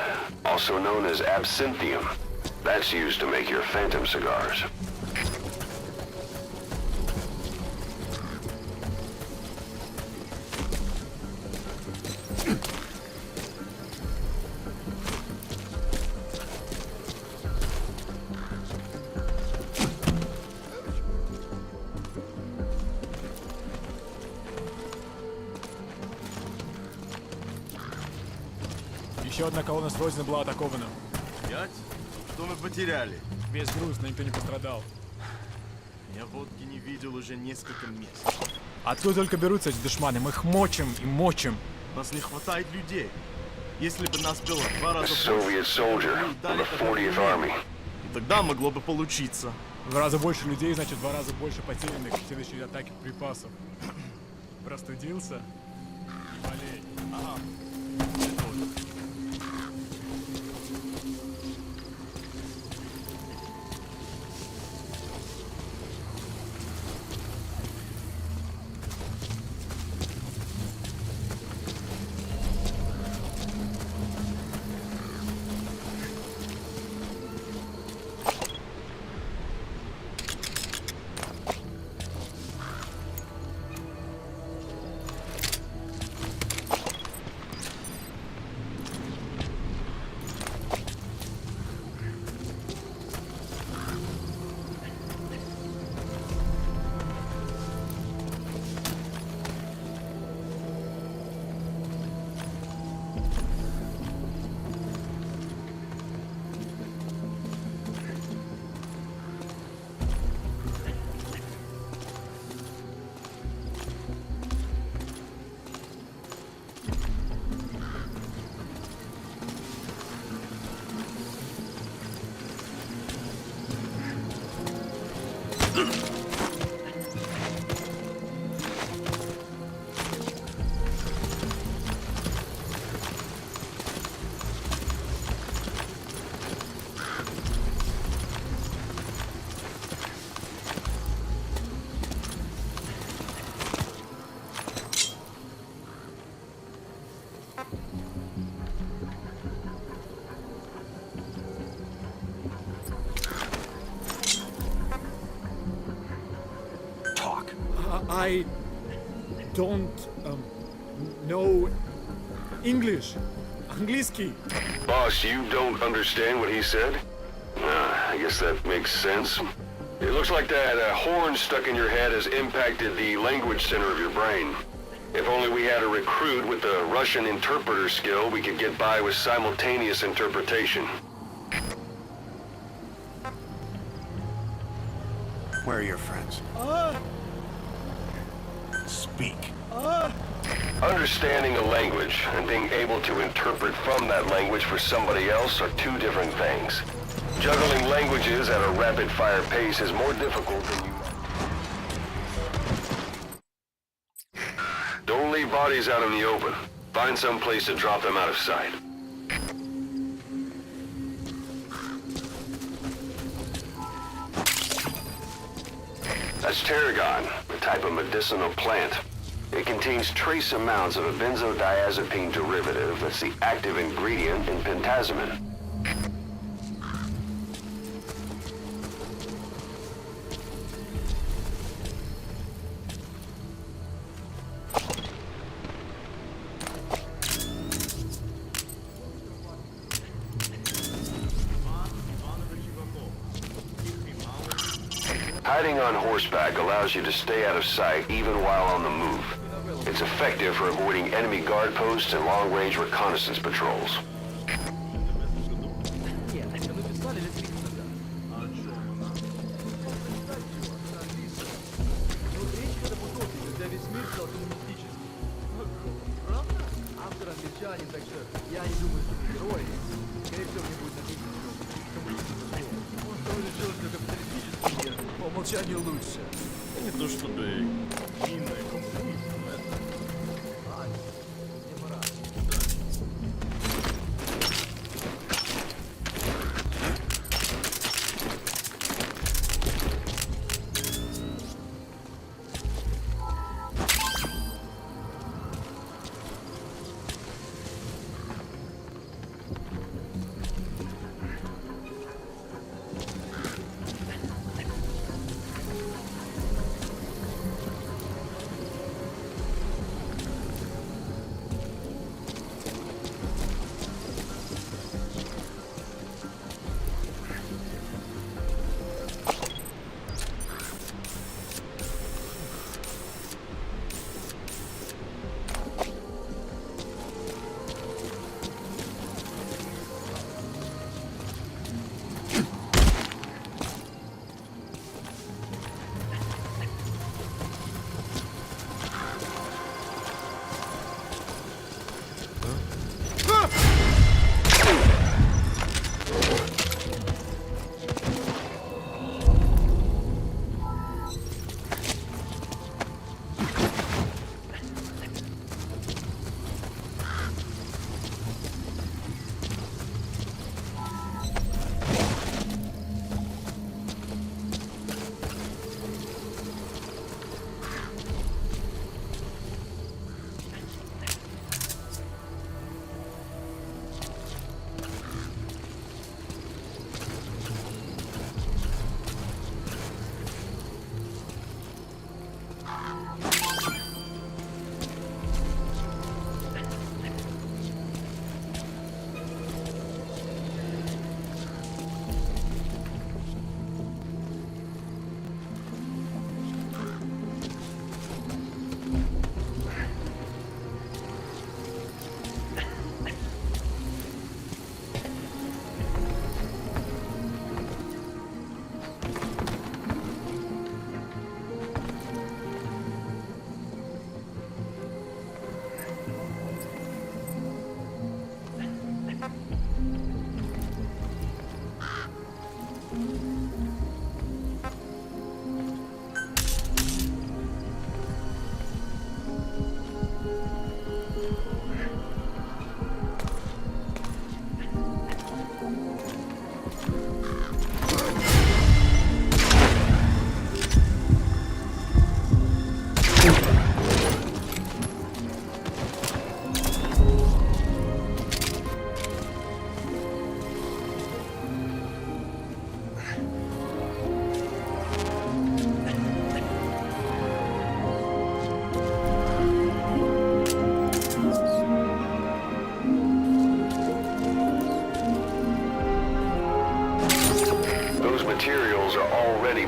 also known as absinthium. That's used to make your phantom cigars. Еще одна колонна с Родины была атакована. 5? Что мы потеряли? Весь груз, но никто не пострадал. Я водки не видел уже несколько месяцев. Откуда только берутся эти душманы? Мы их мочим и мочим. Нас не хватает людей. Если бы нас было в 2 раза Soviet soldier of the 40th Army. и тогда могло бы получиться. В 2 раза больше людей, значит, в 2 раза больше потерянных в следующей атаке припасов. Простудился? Не болей. Ага. I don't know English. Английский. Boss, you don't understand what he said? I guess that makes sense. It looks like that horn stuck in your head has impacted the language center of your brain. If only we had a recruit with the Russian interpreter skill, we could get by with simultaneous interpretation. Where are your friends? Speak. Understanding a language and being able to interpret from that language for somebody else are two different things. Juggling languages at a rapid-fire pace is more difficult than you might. Don't leave bodies out in the open. Find some place to drop them out of sight. That's tarragon, a type of medicinal plant. It contains trace amounts of a benzodiazepine derivative that's the active ingredient in pentazimine. Hiding on horseback allows you to stay out of sight even while on the move. It's effective for avoiding enemy guard posts and long-range reconnaissance patrols. Умолчанию лучше. Не то чтобы длинное, компромиссное.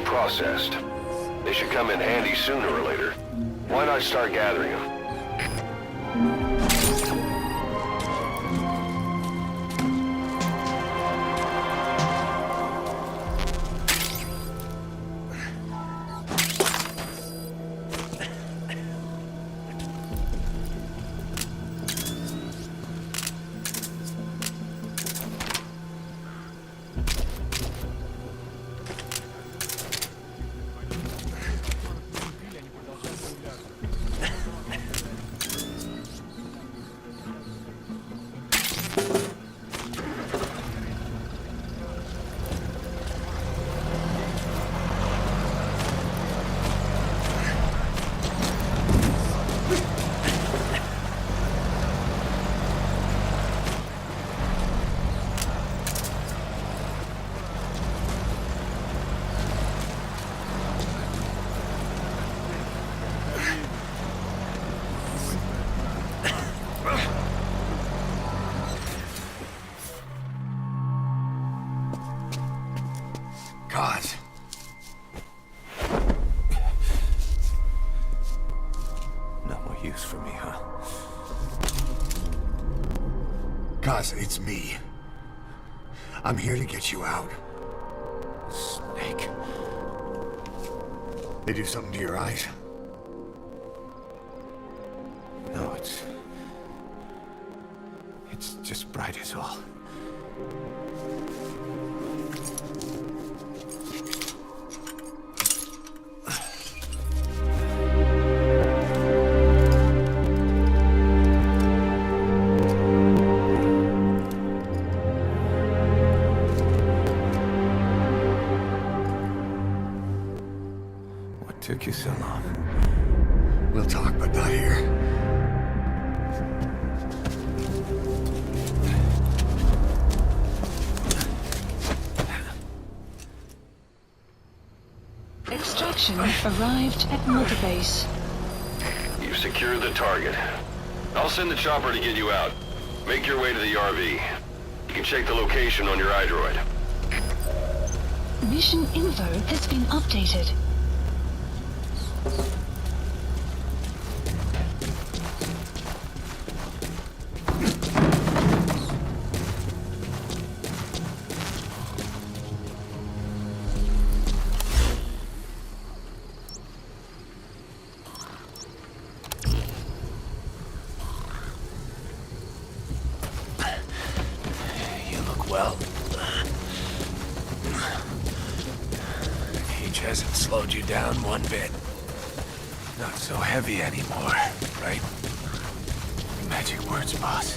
Processed. They should come in handy sooner or later. Why not start gathering them? God. No more use for me, huh? Cause it's me. I'm here to get you out. Snake. They do something to your eyes? No, it's just bright as all. What took you so long? We'll talk, but not here. Extraction arrived at Mother Base. You've secured the target. I'll send the chopper to get you out. Make your way to the RV. You can check the location on your iDroid. Mission info has been updated. You look well. Age hasn't slowed you down one bit. Not so heavy anymore, right? Magic words, boss.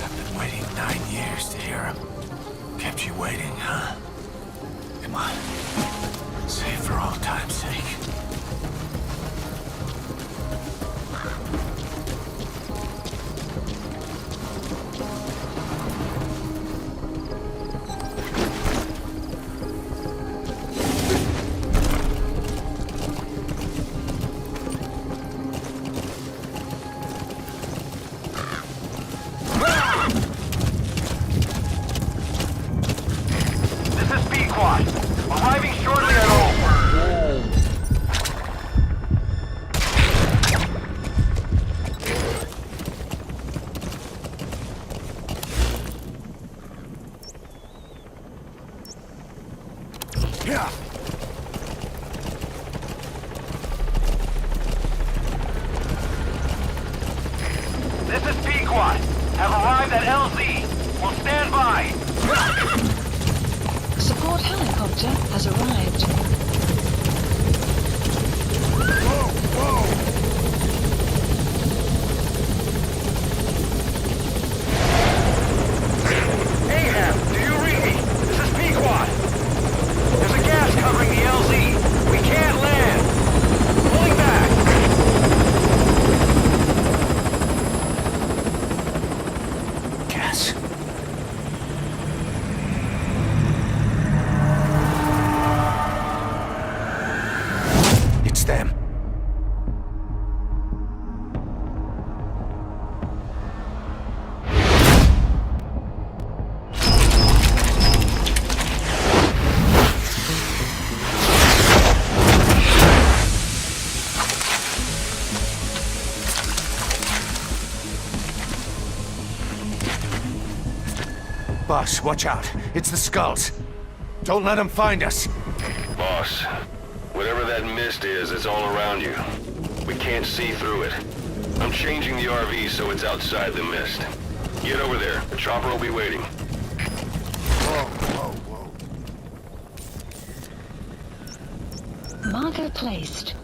I've been waiting 9 years to hear them. Kept you waiting, huh? Come on. Say it for all time's sake. This is B-Quad. Arriving shortly at home. Yeah. This is B-Quad. Have arrived at LZ. Will stand by. Support helicopter has arrived. Ahab, do you read me? This is Pequod. There's a gas covering the LZ. We can't land. Pulling back. Gas. It's them. Boss, watch out. It's the skulls. Don't let them find us. Boss, whatever that mist is, it's all around you. We can't see through it. I'm changing the RV so it's outside the mist. Get over there. The chopper will be waiting. Whoa, whoa, whoa. Marker placed.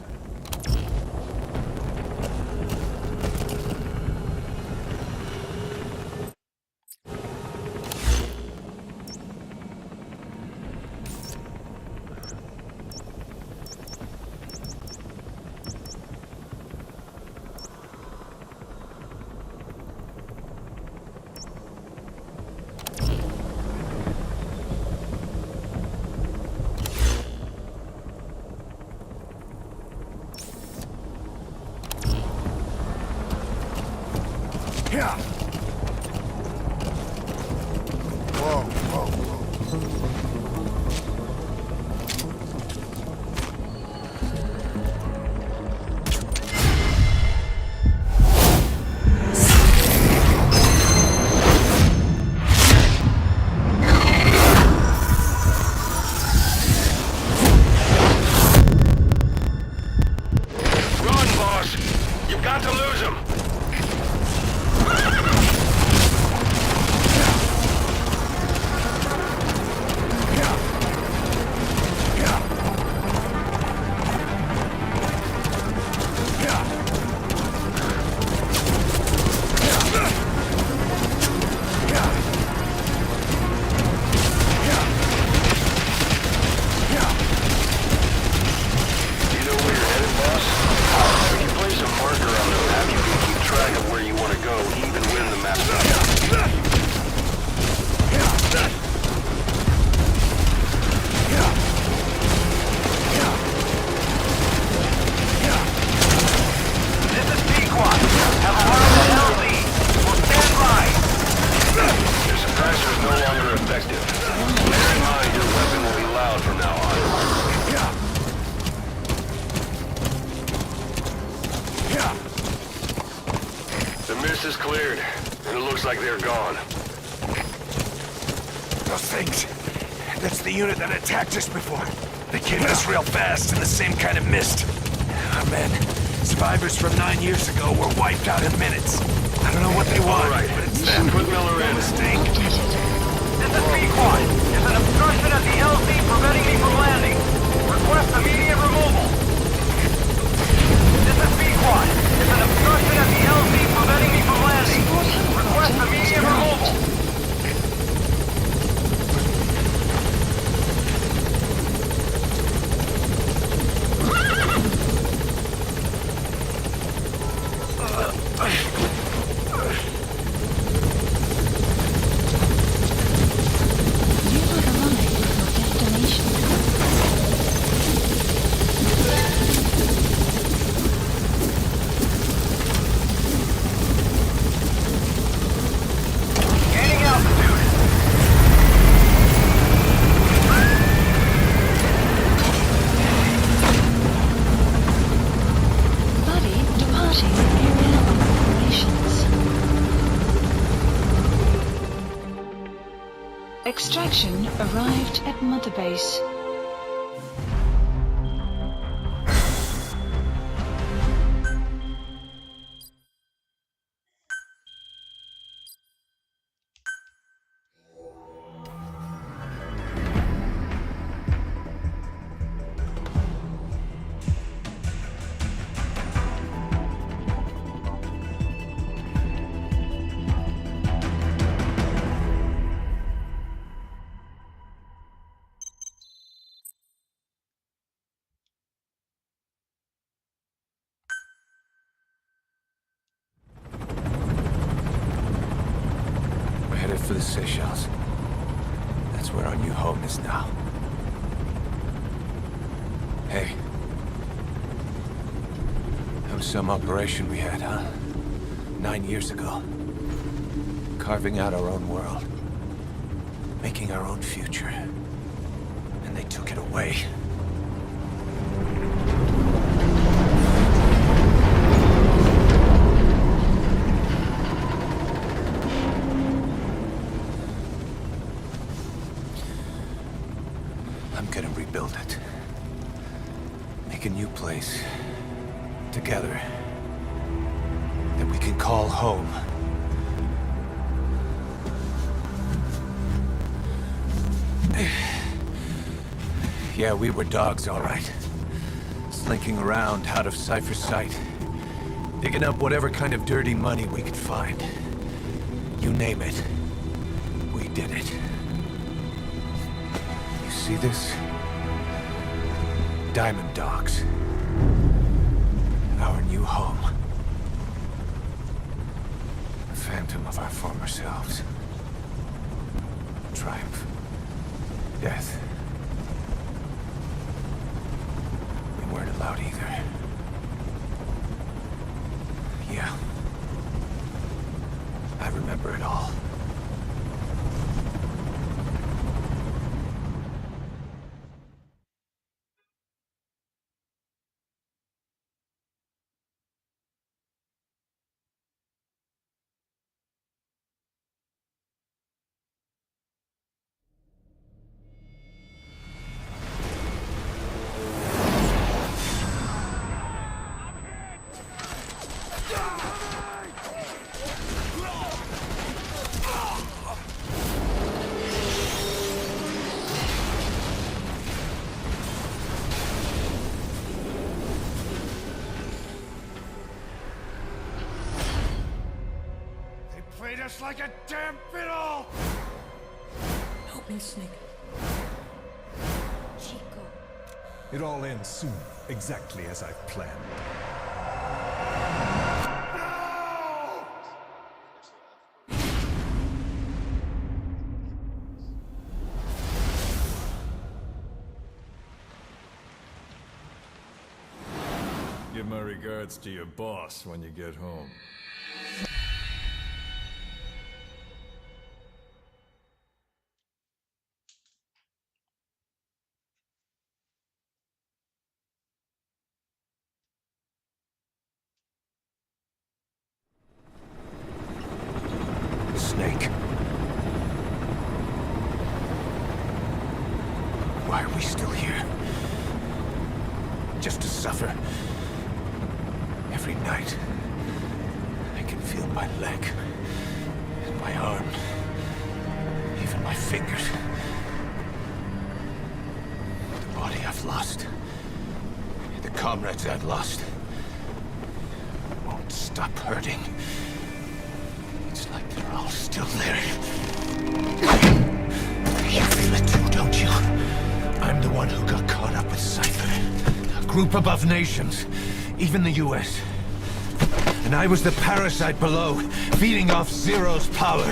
cleared, and it looks like they're gone. Those things. That's the unit that attacked us before. They came at us real fast in the same kind of mist. Oh, man. Survivors from 9 years ago were wiped out in minutes. I don't know what they want, All right, but it's them. put Miller No in. mistake. This is B-Quad. There's an obstruction at the LZ preventing me from landing. Request immediate removal. This is B-Quad. There's an obstruction at the LZ preventing me from landing. Request immediate removal. You have arrived at your destination. Gaining altitude. Buddy departing area of operations. Extraction arrived at Mother Base. We're headed for the Seychelles. That's where our new home is now. Hey. That was some operation we had, huh? 9 years ago. Carving out our own world. Making our own future. And they took it away. I'm gonna rebuild it. Make a new place. Together. That we can call home. Yeah, we were dogs, all right. Slinking around out of Cypher's sight. Digging up whatever kind of dirty money we could find. You name it. We did it. You see this? Diamond Dogs. Our new home. A phantom of our former selves. Triumph. Death. We weren't allowed either. Yeah. I remember it all. Played us like a damn fiddle! Help me, Snake. Chico. It all ends soon, exactly as I've planned. Give my regards to your boss when you get home. Snake. Why are we still here? Just to suffer. Every night, I can feel my leg, and my arm, even my fingers. The body I've lost, the comrades I've lost, won't stop hurting. It's like they're all still there. You feel it too, don't you? I'm the one who got caught up with Cypher. A group above nations, even the US. And I was the parasite below, feeding off Zero's power.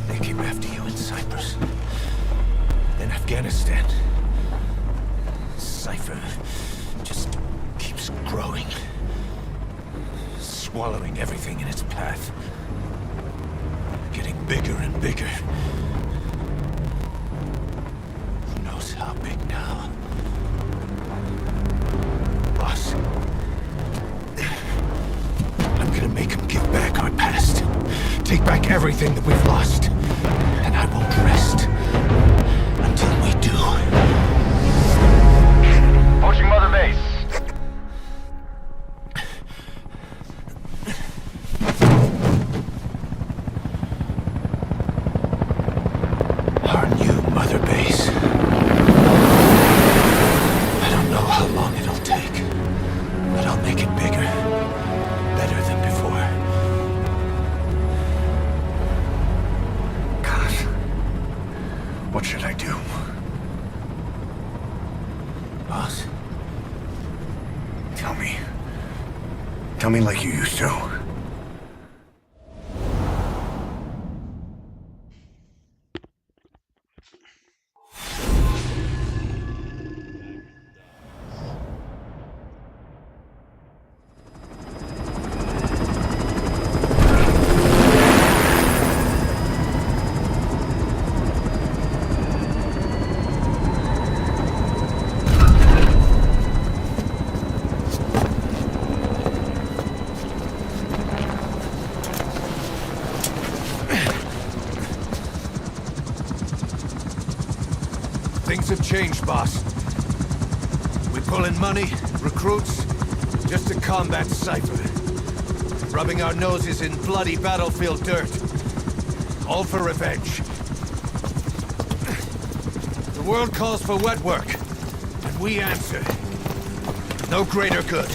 They came after you in Cyprus. Then Afghanistan. Cypher just keeps growing. Swallowing everything in its path. Getting bigger and bigger. Who knows how big now? Boss. I'm gonna make him give back our past. Take back everything that we've lost. And I won't rest until we do. Approaching Mother Base. Our new Mother Base. I don't know how long it'll take, but I'll make it bigger. Better than before. Gosh. What should I do? Boss? Tell me. Tell me like you used to. Things have changed, boss. We pull in money, recruits, just to combat Cypher. Rubbing our noses in bloody battlefield dirt. All for revenge. The world calls for wet work, and we answer. No greater good.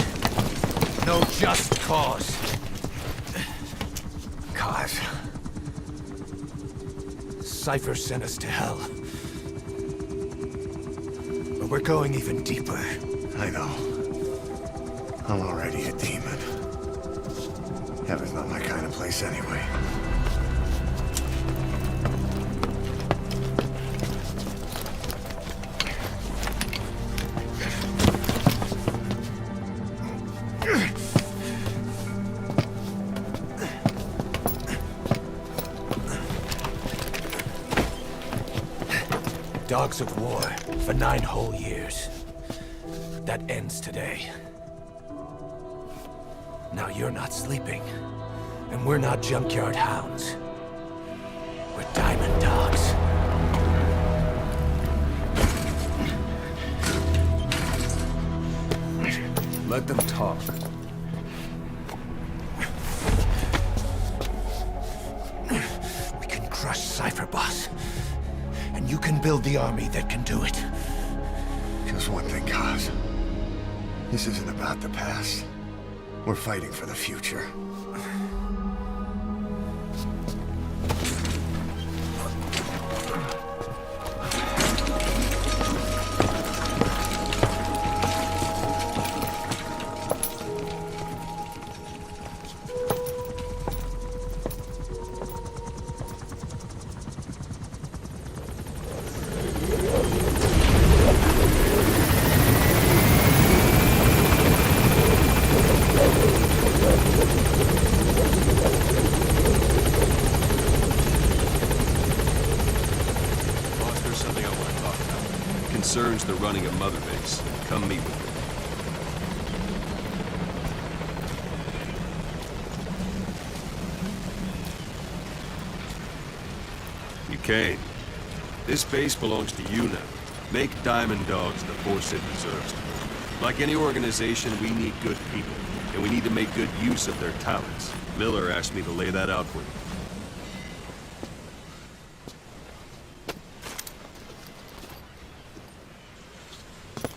No just cause. Cause? Cypher sent us to hell. But we're going even deeper. I know. I'm already a demon. Heaven's not my kind of place anyway. Dogs of war for 9 whole years. That ends today. Now you're not sleeping, and we're not junkyard hounds. We're diamond dogs. Let them talk. We can crush Cypher, boss. And you can build the army that can do it. Just one thing, Kaz. This isn't about the past. We're fighting for the future. concerns the running of Mother Base. Come meet with me. You came. This base belongs to you now. Make Diamond Dogs the force it deserves. Like any organization, we need good people, and we need to make good use of their talents. Miller asked me to lay that out for you.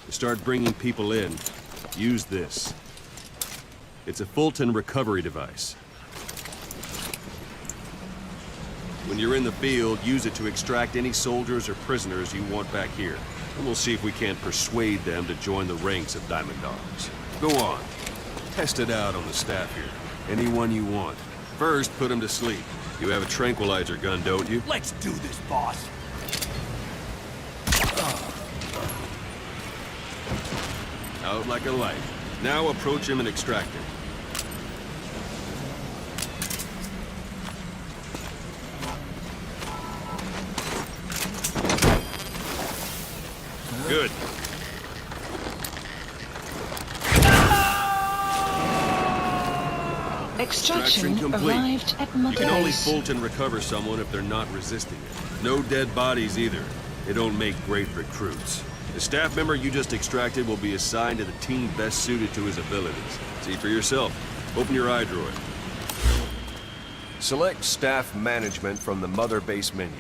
To start bringing people in, use this. It's a Fulton recovery device. When you're in the field, use it to extract any soldiers or prisoners you want back here. And we'll see if we can't persuade them to join the ranks of Diamond Dogs. Go on. Test it out on the staff here. Anyone you want. First, put them to sleep. You have a tranquilizer gun, don't you? Let's do this, boss. Out like a light. Now approach him and extract him. Good. Extraction complete. arrived at You Mother can only Base. Fulton recover someone if they're not resisting it. No dead bodies either. They don't make great recruits. The staff member you just extracted will be assigned to the team best suited to his abilities. See for yourself. Open your iDroid. Select Staff Management from the Mother Base menu.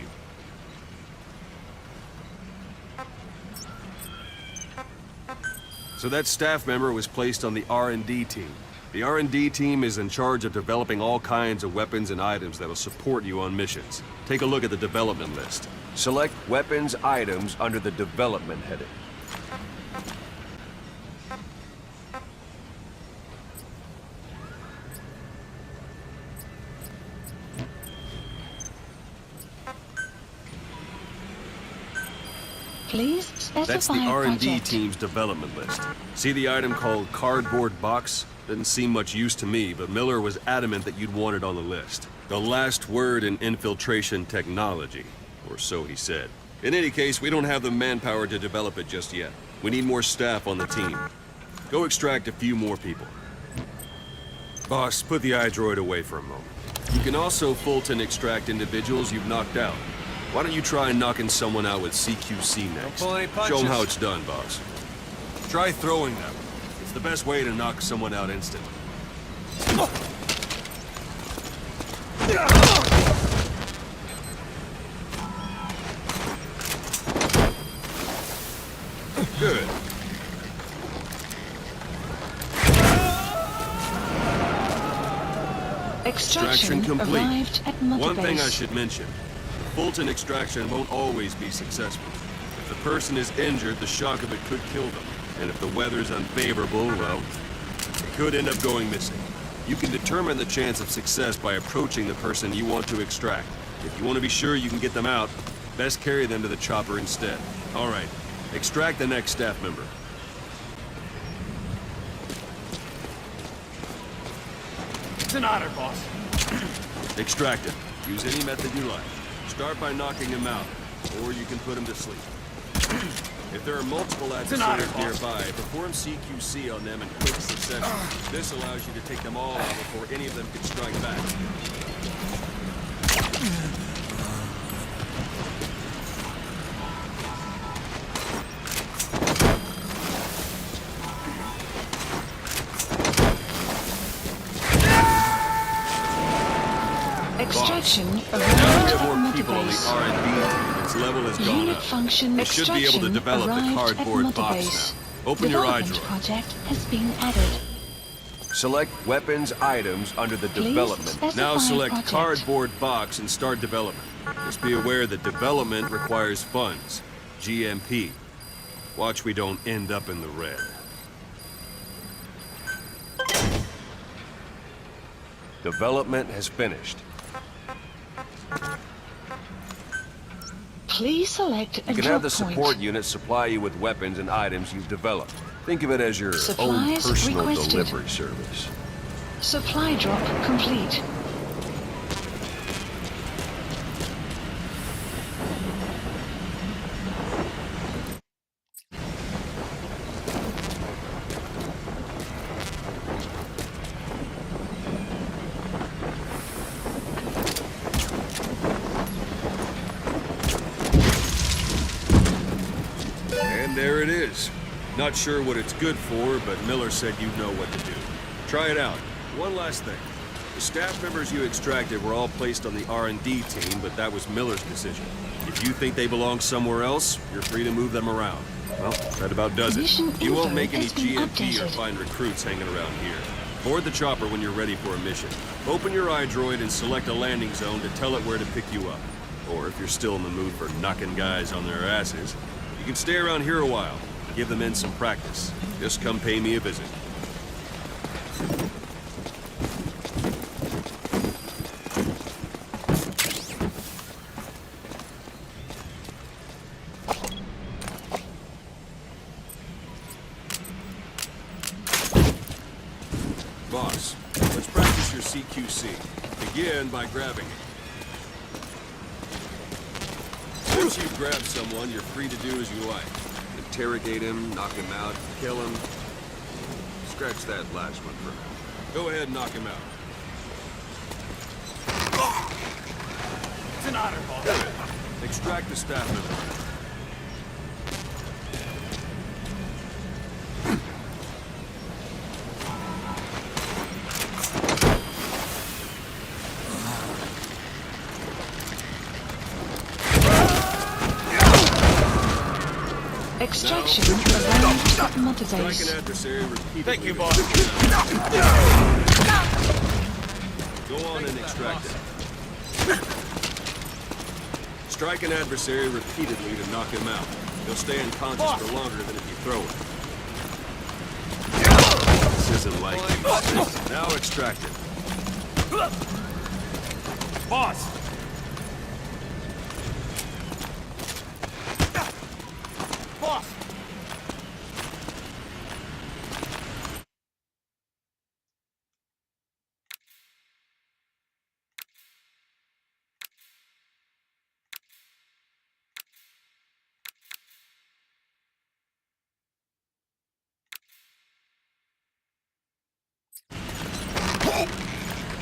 So that staff member was placed on the R&D team. The R&D team is in charge of developing all kinds of weapons and items that'll support you on missions. Take a look at the development list. Select Weapons Items under the Development heading. Please specify That's the R&D project. team's development list. See the item called Cardboard Box? Didn't seem much use to me, but Miller was adamant that you'd want it on the list. The last word in infiltration technology, or so he said. In any case, we don't have the manpower to develop it just yet. We need more staff on the team. Go extract a few more people. Boss, put the iDroid away for a moment. You can also Fulton extract individuals you've knocked out. Why don't you try knocking someone out with CQC next? Don't pull any punches. Show them how it's done, boss. Try throwing them. It's the best way to knock someone out instantly. Good. Extraction complete. arrived at Mother One thing I Base. should mention. Fulton extraction won't always be successful. If the person is injured, the shock of it could kill them. And if the weather's unfavorable, well, it could end up going missing. You can determine the chance of success by approaching the person you want to extract. If you want to be sure you can get them out, best carry them to the chopper instead. All right, extract the next staff member. It's an honor, boss. Extract him. Use any method you like. Start by knocking him out, or you can put him to sleep. If there are multiple adversaries nearby, perform CQC on them in quick succession. This allows you to take them all out before any of them can strike back. Extraction Now we arrived have at more Mother people on the Base. R&D team. Its level has gone Unit up. function We should be able to extraction develop the arrived at cardboard Mother box Base. now. Open your Development iDroid. project has been added. Select Weapons Items under the Please Development. specify Now select project. Cardboard Box and start development. Just be aware that development requires funds. GMP. Watch we don't end up in the red. Development has finished. Please select a You can drop have the point. support unit supply you with weapons and items you've developed. Think of it as your own Supplies personal requested. delivery service. Supply drop complete. is. Not sure what it's good for, but Miller said you know what to do. Try it out. One last thing. The staff members you extracted were all placed on the R&D team, but that was Miller's decision. If you think they belong somewhere else, you're free to move them around. Well, that about does it. You won't make any GMP or find recruits hanging around here. Board the chopper when you're ready for a mission. Open your iDroid and select a landing zone to tell it where to pick you up. Or if you're still in the mood for knocking guys on their asses, you can stay around here a while. Give the men some practice. Just come pay me a visit. Boss, let's practice your CQC. Begin by grabbing it. Once you've grabbed someone, you're free to do as you like. Interrogate him, knock him out, kill him. Scratch that last one for now. Go ahead and knock him out. It's an honor, boss. Good. Extract the staff member. Extraction arrived at Mother Strike Base. an adversary repeatedly. Thank you, boss. Go on and extract it. Strike an adversary repeatedly to knock him out. He'll stay unconscious for longer than if you throw him. This isn't like you. Now extract it. Boss! Boss!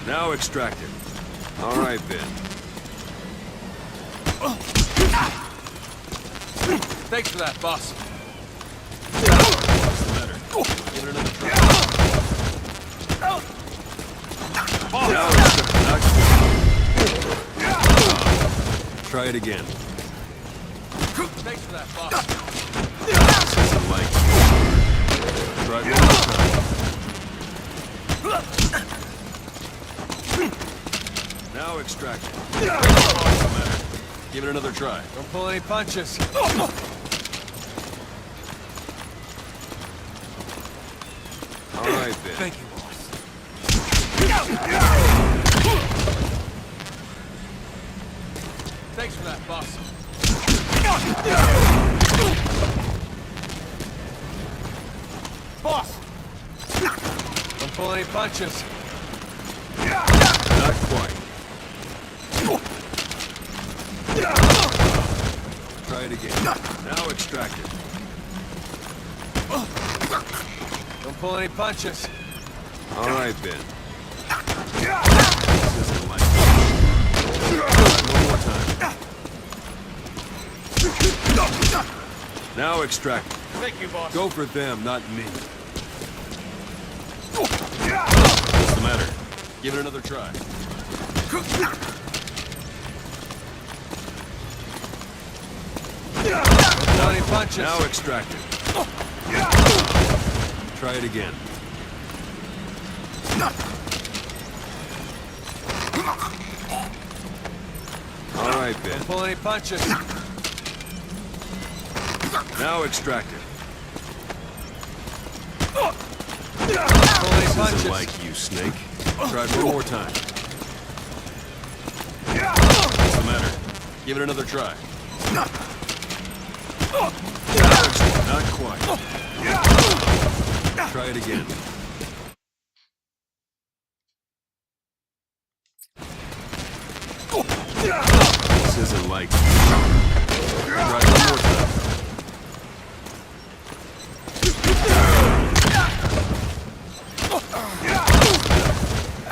Now extract it. All right, Ben. Thanks for that, boss. What's the matter? Give it another try. Now extract. Try it again. Thanks for that, boss. This isn't like you. Try it one more time. Now extract it. What's the matter? Give it another try. Don't pull any punches. All right, Ben. Thank you, boss. Thanks for that, boss. Boss! Don't pull any punches. Not quite. Try it again. Now extract it. Don't pull any punches. All right, Ben. This isn't like one more time. Now extract it. Thank you, boss. Go for them, not me. What's the matter? Give it another try. Don't pull any punches. Now extract it. Try it again. All right, Ben. Don't pull any punches. Now extract it. Don't pull any This punches. isn't like you, Snake. Try it one more time. What's the matter? Give it another try. Now not quite. Try it again. This isn't like you. Try it one more time.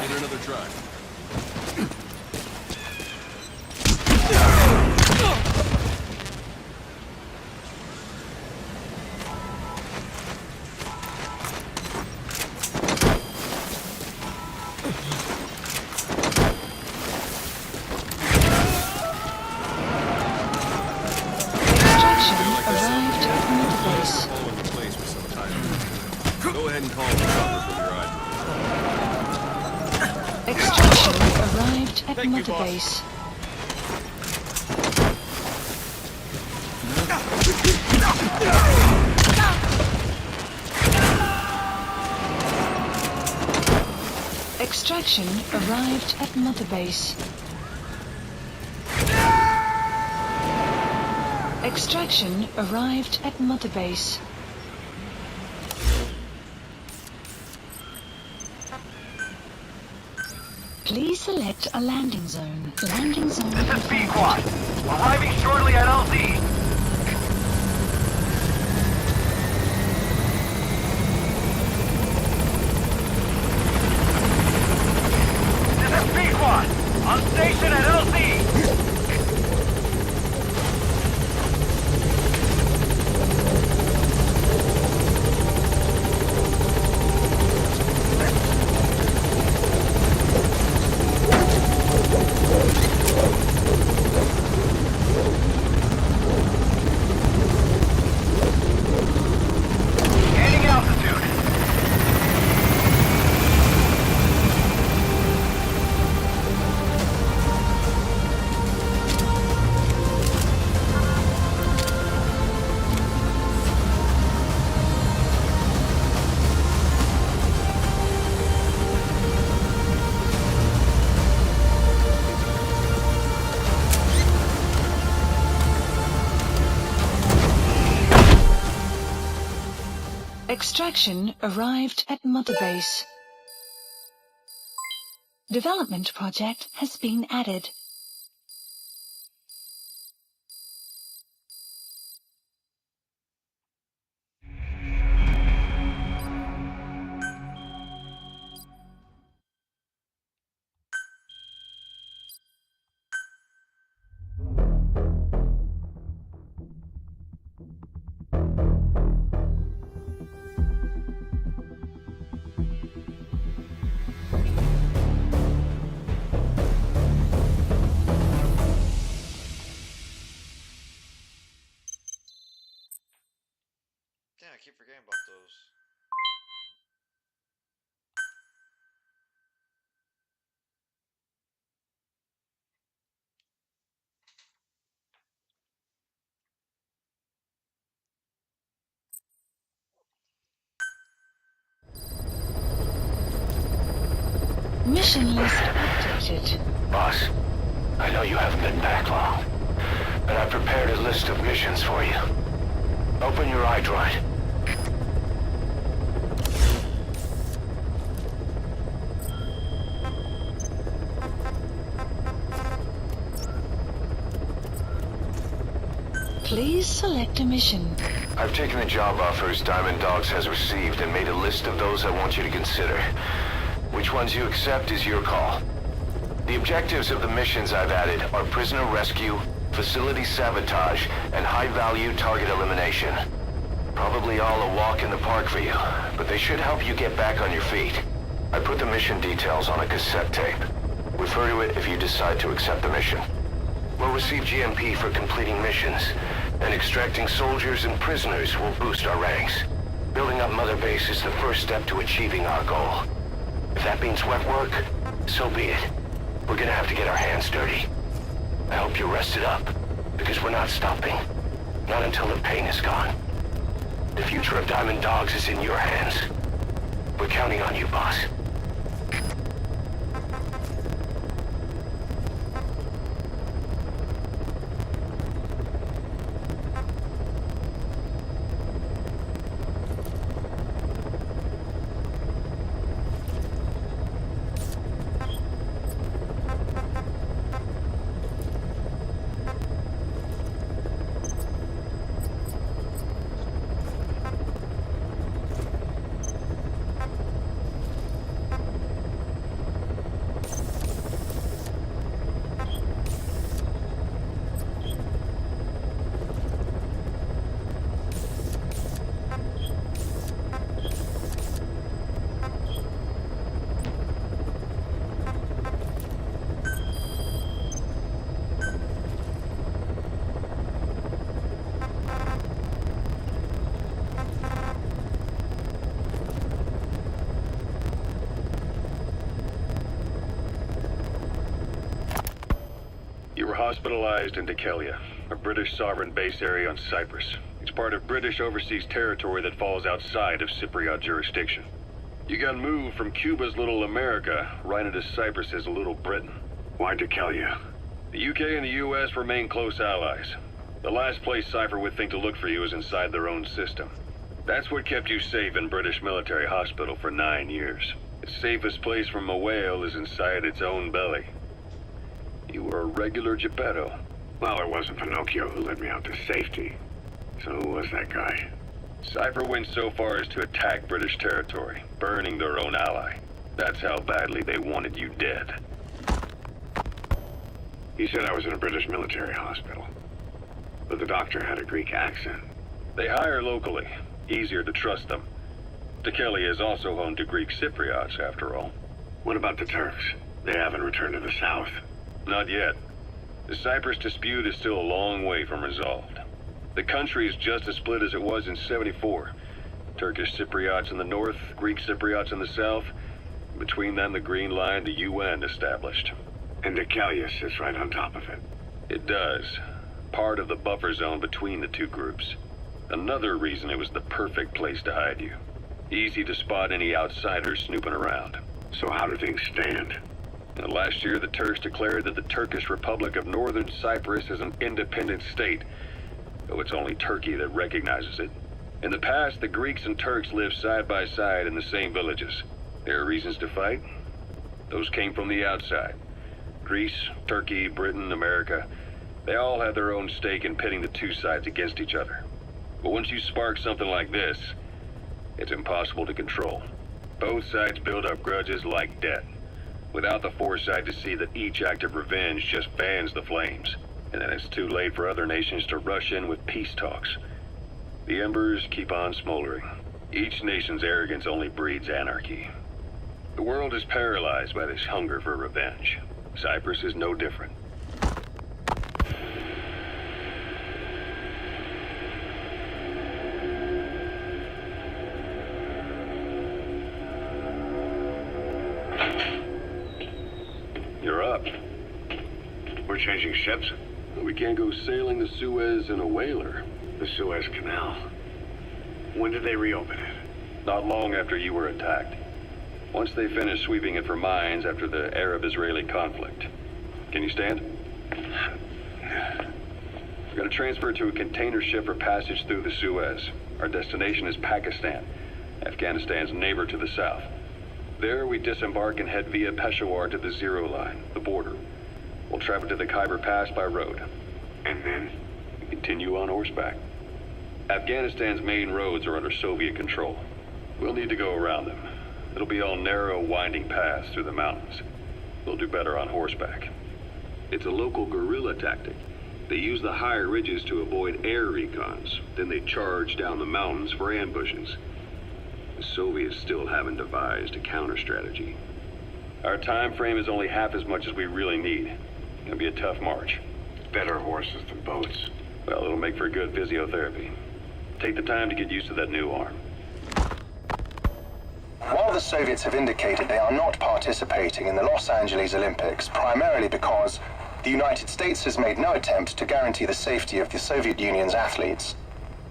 Give it another try. ahead and call for cover from your eye. Extraction arrived at Mother Base. Extraction arrived at Mother Base. Extraction arrived at Mother Base. Please select a landing zone. Landing zone. This is B-Quad. Arriving shortly at LZ. This is B-Quad. On station at LZ. Gaining altitude. Extraction arrived at Mother Base. Development project has been added. Damn, I keep forgetting about those. Mission list updated. Boss, I know you haven't been back long, but I prepared a list of missions for you. Open your iDroid. Please select a mission. I've taken the job offers Diamond Dogs has received and made a list of those I want you to consider. Which ones you accept is your call. The objectives of the missions I've added are prisoner rescue, facility sabotage, and high-value target elimination. Probably all a walk in the park for you, but they should help you get back on your feet. I put the mission details on a cassette tape. Refer to it if you decide to accept the mission. We'll receive GMP for completing missions, and extracting soldiers and prisoners will boost our ranks. Building up Mother Base is the first step to achieving our goal. If that means wet work, so be it. We're gonna have to get our hands dirty. I hope you're rested up, because we're not stopping. Not until the pain is gone. The future of Diamond Dogs is in your hands. We're counting on you, boss. You were hospitalized in Dikelia, a British sovereign base area on Cyprus. It's part of British overseas territory that falls outside of Cypriot jurisdiction. You got moved from Cuba's Little America right into Cyprus's Little Britain. Why Dikelia? The UK and the US remain close allies. The last place Cypher would think to look for you is inside their own system. That's what kept you safe in British military hospital for 9 years. The safest place from a whale is inside its own belly. You were a regular Geppetto. Well, it wasn't Pinocchio who led me out to safety. So who was that guy? Cypher went so far as to attack British territory, burning their own ally. That's how badly they wanted you dead. He said I was in a British military hospital. But the doctor had a Greek accent. They hire locally. Easier to trust them. Dikelia is also home to Greek Cypriots, after all. What about the Turks? They haven't returned to the south. Not yet. The Cyprus dispute is still a long way from resolved. The country is just as split as it was in '74. Turkish Cypriots in the north, Greek Cypriots in the south. Between them, the Green Line, the UN established. And Dikelia sits right on top of it. It does. Part of the buffer zone between the two groups. Another reason it was the perfect place to hide you. Easy to spot any outsiders snooping around. So how do things stand? Last year, the Turks declared that the Turkish Republic of Northern Cyprus is an independent state, though it's only Turkey that recognizes it. In the past, the Greeks and Turks lived side by side in the same villages. There are reasons to fight. Those came from the outside. Greece, Turkey, Britain, America, they all had their own stake in pitting the two sides against each other. But once you spark something like this, it's impossible to control. Both sides build up grudges like debt, without the foresight to see that each act of revenge just fans the flames. And then it's too late for other nations to rush in with peace talks. The embers keep on smoldering. Each nation's arrogance only breeds anarchy. The world is paralyzed by this hunger for revenge. Cyprus is no different. You're up. We're changing ships? We can't go sailing the Suez in a whaler. The Suez Canal. When did they reopen it? Not long after you were attacked. Once they finished sweeping it for mines after the Arab-Israeli conflict. Can you stand? We're gonna transfer to a container ship for passage through the Suez. Our destination is Pakistan, Afghanistan's neighbor to the south. There, we disembark and head via Peshawar to the Zero Line, the border. We'll travel to the Khyber Pass by road. And then? We continue on horseback. Afghanistan's main roads are under Soviet control. We'll need to go around them. It'll be all narrow, winding paths through the mountains. We'll do better on horseback. It's a local guerrilla tactic. They use the higher ridges to avoid air recons. Then they charge down the mountains for ambushes. The Soviets still haven't devised a counter-strategy. Our time frame is only half as much as we really need. It'll be a tough march. Better horses than boats. Well, it'll make for good physiotherapy. Take the time to get used to that new arm. While the Soviets have indicated they are not participating in the Los Angeles Olympics, primarily because the United States has made no attempt to guarantee the safety of the Soviet Union's athletes,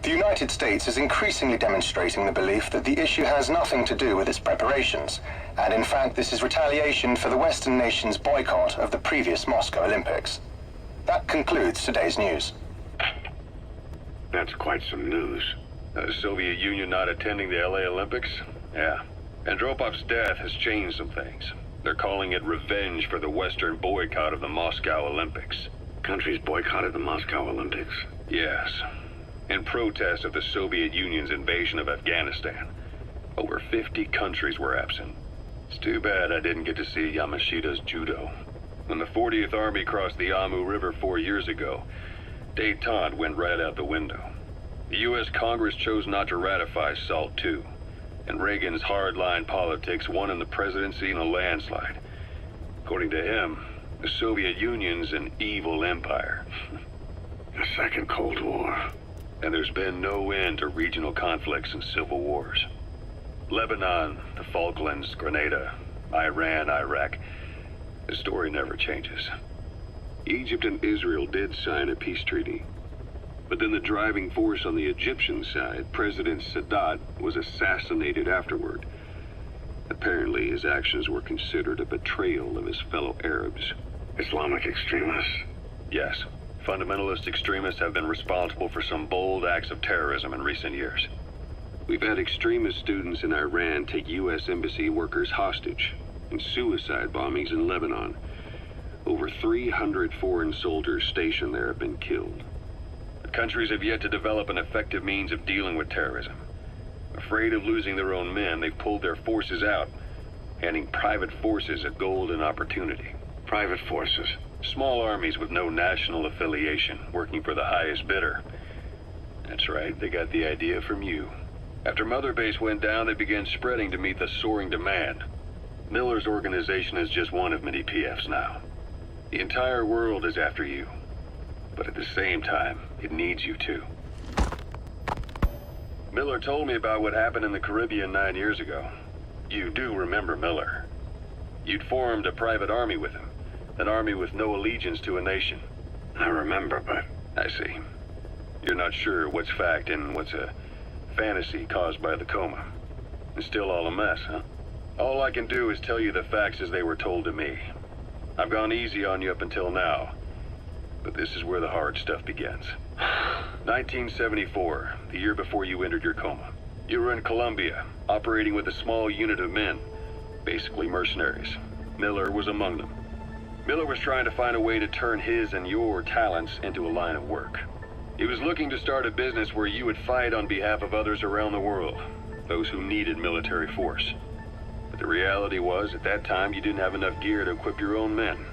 the United States is increasingly demonstrating the belief that the issue has nothing to do with its preparations, and in fact this is retaliation for the Western nations' boycott of the previous Moscow Olympics. That concludes today's news. That's quite some news. The Soviet Union not attending the LA Olympics? Yeah. Andropov's death has changed some things. They're calling it revenge for the Western boycott of the Moscow Olympics. Countries boycotted the Moscow Olympics? Yes. In protest of the Soviet Union's invasion of Afghanistan. Over 50 countries were absent. It's too bad I didn't get to see Yamashita's judo. When the 40th Army crossed the Amu River 4 years ago, détente went right out the window. The U.S. Congress chose not to ratify SALT II, and Reagan's hardline politics won him the presidency in a landslide. According to him, the Soviet Union's an evil empire. The Second Cold War. And there's been no end to regional conflicts and civil wars. Lebanon, the Falklands, Grenada, Iran, Iraq. The story never changes. Egypt and Israel did sign a peace treaty. But then the driving force on the Egyptian side, President Sadat, was assassinated afterward. Apparently, his actions were considered a betrayal of his fellow Arabs. Islamic extremists? Yes. Fundamentalist extremists have been responsible for some bold acts of terrorism in recent years. We've had extremist students in Iran take U.S. embassy workers hostage, and suicide bombings in Lebanon. Over 300 foreign soldiers stationed there have been killed. The countries have yet to develop an effective means of dealing with terrorism. Afraid of losing their own men, they've pulled their forces out, handing private forces a golden opportunity. Private forces? Small armies with no national affiliation, working for the highest bidder. That's right, they got the idea from you. After Mother Base went down, they began spreading to meet the soaring demand. Miller's organization is just one of many PFs now. The entire world is after you. But at the same time, it needs you too. Miller told me about what happened in the Caribbean 9 years ago. You do remember Miller. You'd formed a private army with him. An army with no allegiance to a nation. I remember, but... I see. You're not sure what's fact and what's a fantasy caused by the coma. It's still all a mess, huh? All I can do is tell you the facts as they were told to me. I've gone easy on you up until now. But this is where the hard stuff begins. 1974, the year before you entered your coma. You were in Colombia, operating with a small unit of men. Basically mercenaries. Miller was among them. Miller was trying to find a way to turn his and your talents into a line of work. He was looking to start a business where you would fight on behalf of others around the world, those who needed military force. But the reality was, at that time, you didn't have enough gear to equip your own men.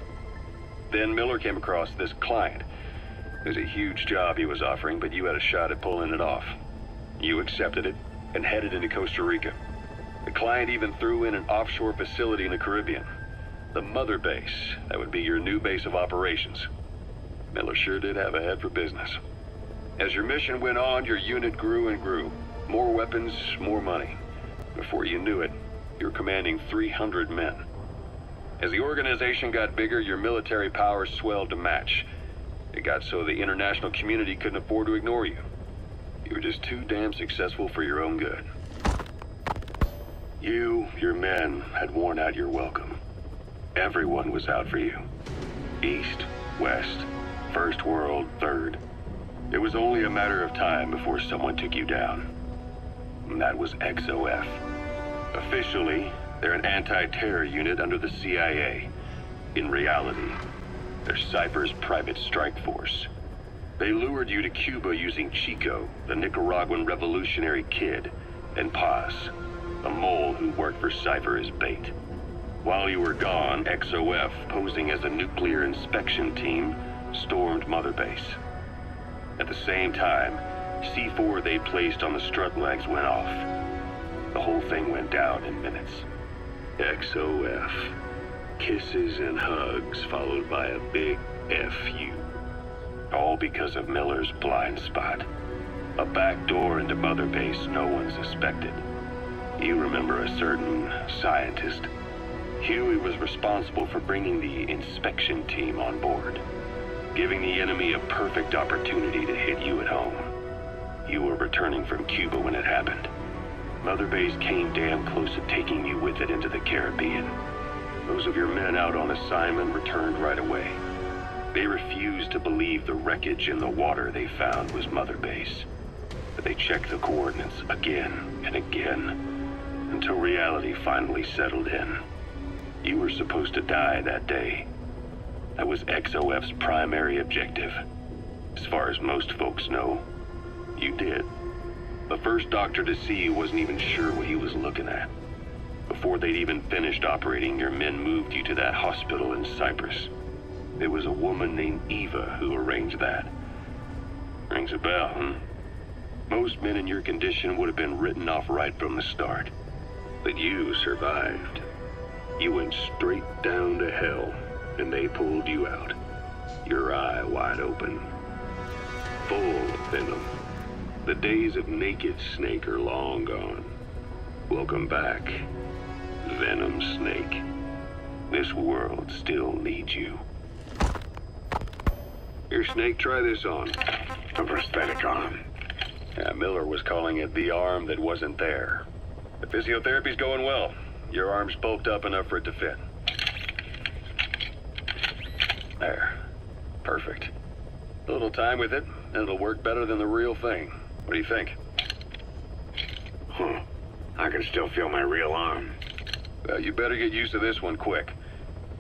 Then Miller came across this client. It was a huge job he was offering, but you had a shot at pulling it off. You accepted it and headed into Costa Rica. The client even threw in an offshore facility in the Caribbean. The Mother Base, that would be your new base of operations. Miller sure did have a head for business. As your mission went on, your unit grew and grew. More weapons, more money. Before you knew it, you were commanding 300 men. As the organization got bigger, your military powers swelled to match. It got so the international community couldn't afford to ignore you. You were just too damn successful for your own good. You, your men, had worn out your welcome. Everyone was out for you. East, West, First World, Third. It was only a matter of time before someone took you down. And that was XOF. Officially, they're an anti-terror unit under the CIA. In reality, they're Cypher's private strike force. They lured you to Cuba using Chico, the Nicaraguan revolutionary kid, and Paz, a mole who worked for Cypher as bait. While you were gone, XOF, posing as a nuclear inspection team, stormed Mother Base. At the same time, C4 they placed on the strut legs went off. The whole thing went down in minutes. XOF. Kisses and hugs followed by a big FU. All because of Miller's blind spot. A back door into Mother Base no one suspected. You remember a certain scientist. Huey was responsible for bringing the inspection team on board, giving the enemy a perfect opportunity to hit you at home. You were returning from Cuba when it happened. Mother Base came damn close to taking you with it into the Caribbean. Those of your men out on assignment returned right away. They refused to believe the wreckage in the water they found was Mother Base. But they checked the coordinates again and again, until reality finally settled in. You were supposed to die that day. That was XOF's primary objective. As far as most folks know, you did. The first doctor to see you wasn't even sure what he was looking at. Before they'd even finished operating, your men moved you to that hospital in Cyprus. It was a woman named Eva who arranged that. Rings a bell, huh? Most men in your condition would have been written off right from the start. But you survived. You went straight down to hell, and they pulled you out. Your eye wide open. Full of venom. The days of Naked Snake are long gone. Welcome back, Venom Snake. This world still needs you. Here, Snake, try this on. A prosthetic arm. Yeah, Miller was calling it the arm that wasn't there. The physiotherapy's going well. Your arm's bulked up enough for it to fit. There. Perfect. A little time with it, and it'll work better than the real thing. What do you think? Huh. I can still feel my real arm. Well, you better get used to this one quick.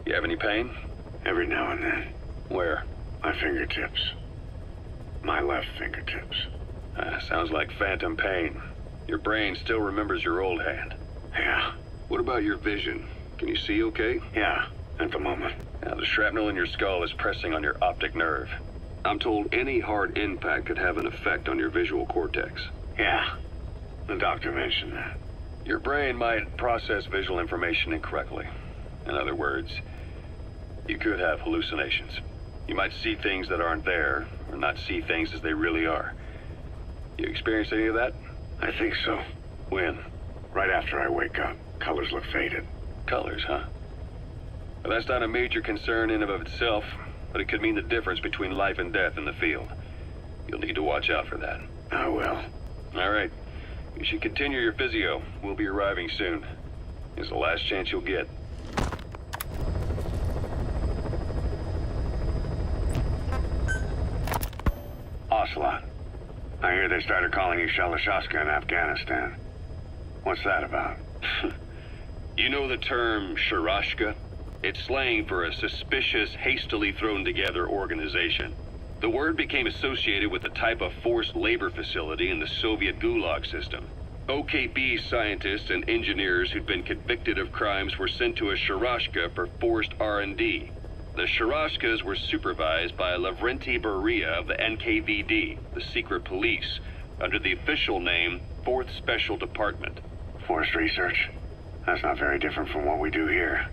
You have any pain? Every now and then. Where? My fingertips. My left fingertips. Sounds like phantom pain. Your brain still remembers your old hand. Yeah. What about your vision? Can you see okay? Yeah, at the moment. Now, the shrapnel in your skull is pressing on your optic nerve. I'm told any hard impact could have an effect on your visual cortex. Yeah. The doctor mentioned that. Your brain might process visual information incorrectly. In other words, you could have hallucinations. You might see things that aren't there, or not see things as they really are. You experience any of that? I think so. When? Right after I wake up. Colors look faded. Colors, huh? Well, that's not a major concern in and of itself, but it could mean the difference between life and death in the field. You'll need to watch out for that. I will. All right. You should continue your physio. We'll be arriving soon. It's the last chance you'll get. Ocelot. I hear they started calling you Shalashaska in Afghanistan. What's that about? You know the term Sharashka? It's slang for a suspicious, hastily thrown together organization. The word became associated with a type of forced labor facility in the Soviet Gulag system. OKB scientists and engineers who'd been convicted of crimes were sent to a Sharashka for forced R&D. The Sharashkas were supervised by Lavrenti Beria of the NKVD, the secret police, under the official name 4th Special Department. Forced research? That's not very different from what we do here.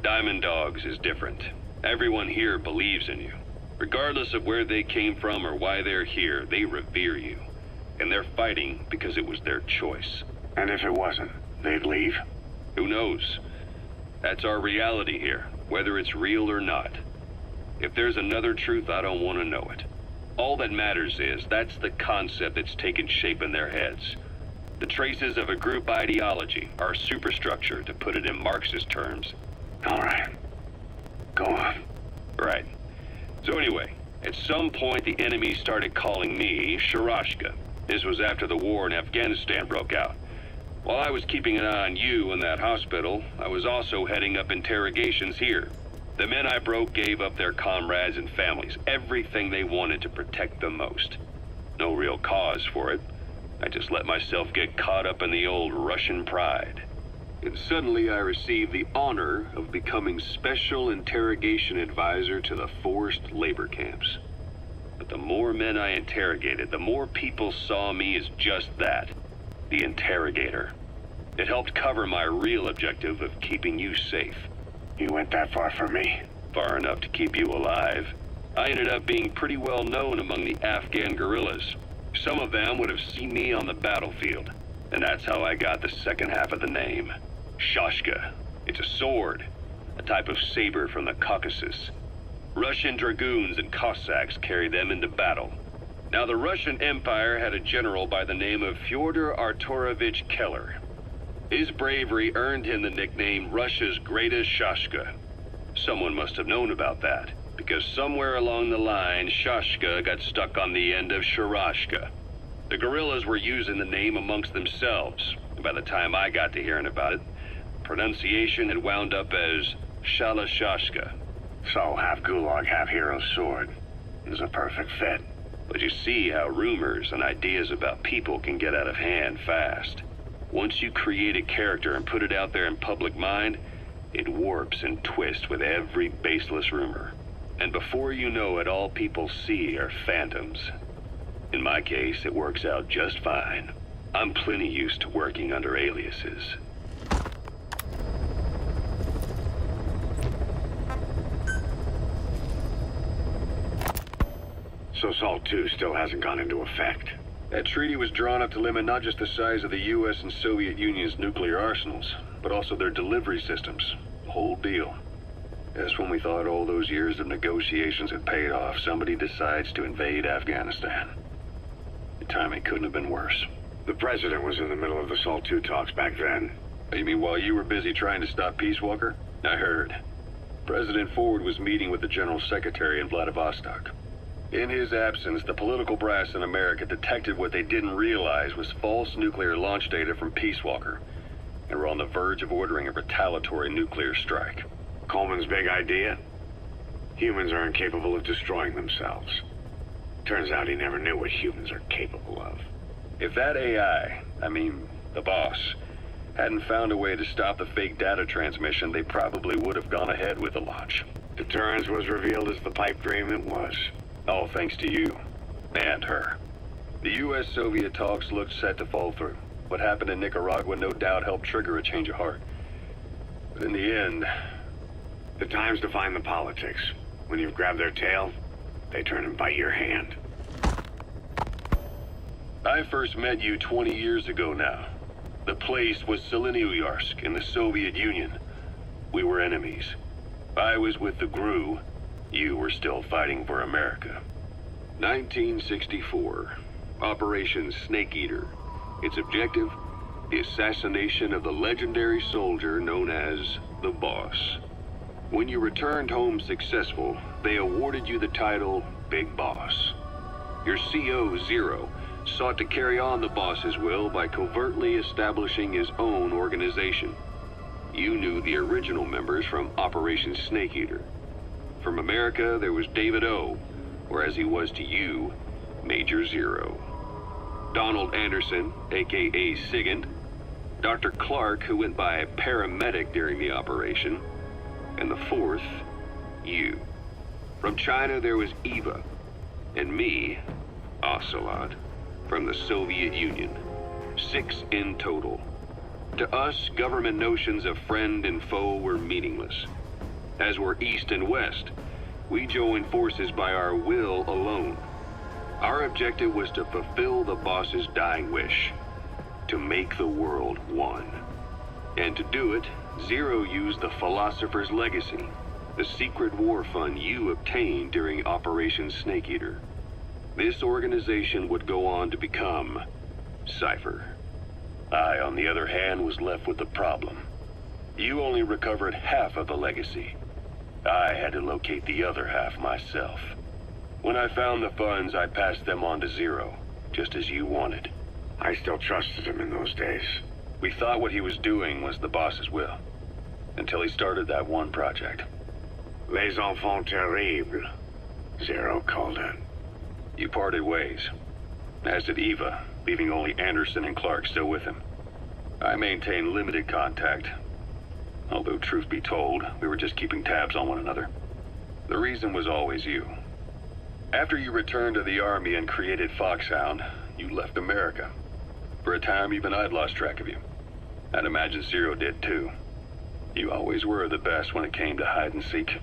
Diamond Dogs is different. Everyone here believes in you. Regardless of where they came from or why they're here, they revere you. And they're fighting because it was their choice. And if it wasn't, they'd leave? Who knows? That's our reality here, whether it's real or not. If there's another truth, I don't want to know it. All that matters is that's the concept that's taken shape in their heads. The traces of a group ideology, our superstructure, to put it in Marxist terms. All right. Go on. Right. So anyway, at some point the enemy started calling me Sharashka. This was after the war in Afghanistan broke out. While I was keeping an eye on you in that hospital, I was also heading up interrogations here. The men I broke gave up their comrades and families, everything they wanted to protect them most. No real cause for it. I just let myself get caught up in the old Russian pride. And suddenly I received the honor of becoming Special Interrogation Advisor to the forced labor camps. But the more men I interrogated, the more people saw me as just that. The interrogator. It helped cover my real objective of keeping you safe. You went that far for me? Far enough to keep you alive. I ended up being pretty well known among the Afghan guerrillas. Some of them would have seen me on the battlefield. And that's how I got the second half of the name. Shashka. It's a sword. A type of saber from the Caucasus. Russian dragoons and Cossacks carried them into battle. Now, the Russian Empire had a general by the name of Fyodor Arturovich Keller. His bravery earned him the nickname Russia's Greatest Shashka. Someone must have known about that, because somewhere along the line, Shashka got stuck on the end of Sharashka. The guerrillas were using the name amongst themselves, and by the time I got to hearing about it, pronunciation had wound up as Shalashashka. So, half Gulag, half Hero's sword. Is a perfect fit. But you see how rumors and ideas about people can get out of hand fast. Once you create a character and put it out there in public mind, it warps and twists with every baseless rumor. And before you know it, all people see are phantoms. In my case, it works out just fine. I'm plenty used to working under aliases. So SALT II still hasn't gone into effect? That treaty was drawn up to limit not just the size of the U.S. and Soviet Union's nuclear arsenals, but also their delivery systems. The whole deal. Just when we thought all those years of negotiations had paid off, somebody decides to invade Afghanistan. The timing couldn't have been worse. The president was in the middle of the SALT II talks back then. You mean while you were busy trying to stop Peace Walker? I heard. President Ford was meeting with the General Secretary in Vladivostok. In his absence, the political brass in America detected what they didn't realize was false nuclear launch data from Peace Walker, and were on the verge of ordering a retaliatory nuclear strike. Coleman's big idea? Humans are incapable of destroying themselves. Turns out he never knew what humans are capable of. If that AI, I mean, the boss, hadn't found a way to stop the fake data transmission, they probably would have gone ahead with the launch. Deterrence was revealed as the pipe dream it was. All thanks to you. And her. The U.S.-Soviet talks looked set to fall through. What happened in Nicaragua no doubt helped trigger a change of heart. But in the end... The times define the politics. When you've grabbed their tail, they turn and bite your hand. I first met you 20 years ago now. The place was Selenouyarsk in the Soviet Union. We were enemies. I was with the GRU. You were still fighting for America. 1964. Operation Snake Eater. Its objective? The assassination of the legendary soldier known as the Boss. When you returned home successful, they awarded you the title Big Boss. Your CO, Zero, sought to carry on the boss's will by covertly establishing his own organization. You knew the original members from Operation Snake Eater. From America, there was David O, or as he was to you, Major Zero. Donald Anderson, aka Sigint, Dr. Clark, who went by paramedic during the operation, and the fourth, you. From China, there was Eva, and me, Ocelot, from the Soviet Union. 6 in total. To us, government notions of friend and foe were meaningless. As were East and West, we joined forces by our will alone. Our objective was to fulfill the boss's dying wish, to make the world one. And to do it, Zero used the Philosopher's Legacy, the secret war fund you obtained during Operation Snake Eater. This organization would go on to become Cypher. I, on the other hand, was left with the problem. You only recovered half of the legacy. I had to locate the other half myself. When I found the funds, I passed them on to Zero, just as you wanted. I still trusted him in those days. We thought what he was doing was the boss's will, until he started that one project. Les enfants terribles, Zero called it. You parted ways, as did Eva, leaving only Anderson and Clark still with him. I maintained limited contact, although truth be told, we were just keeping tabs on one another. The reason was always you. After you returned to the Army and created Foxhound, you left America. For a time, even I'd lost track of you. I'd imagine Zero did too. You always were the best when it came to hide and seek.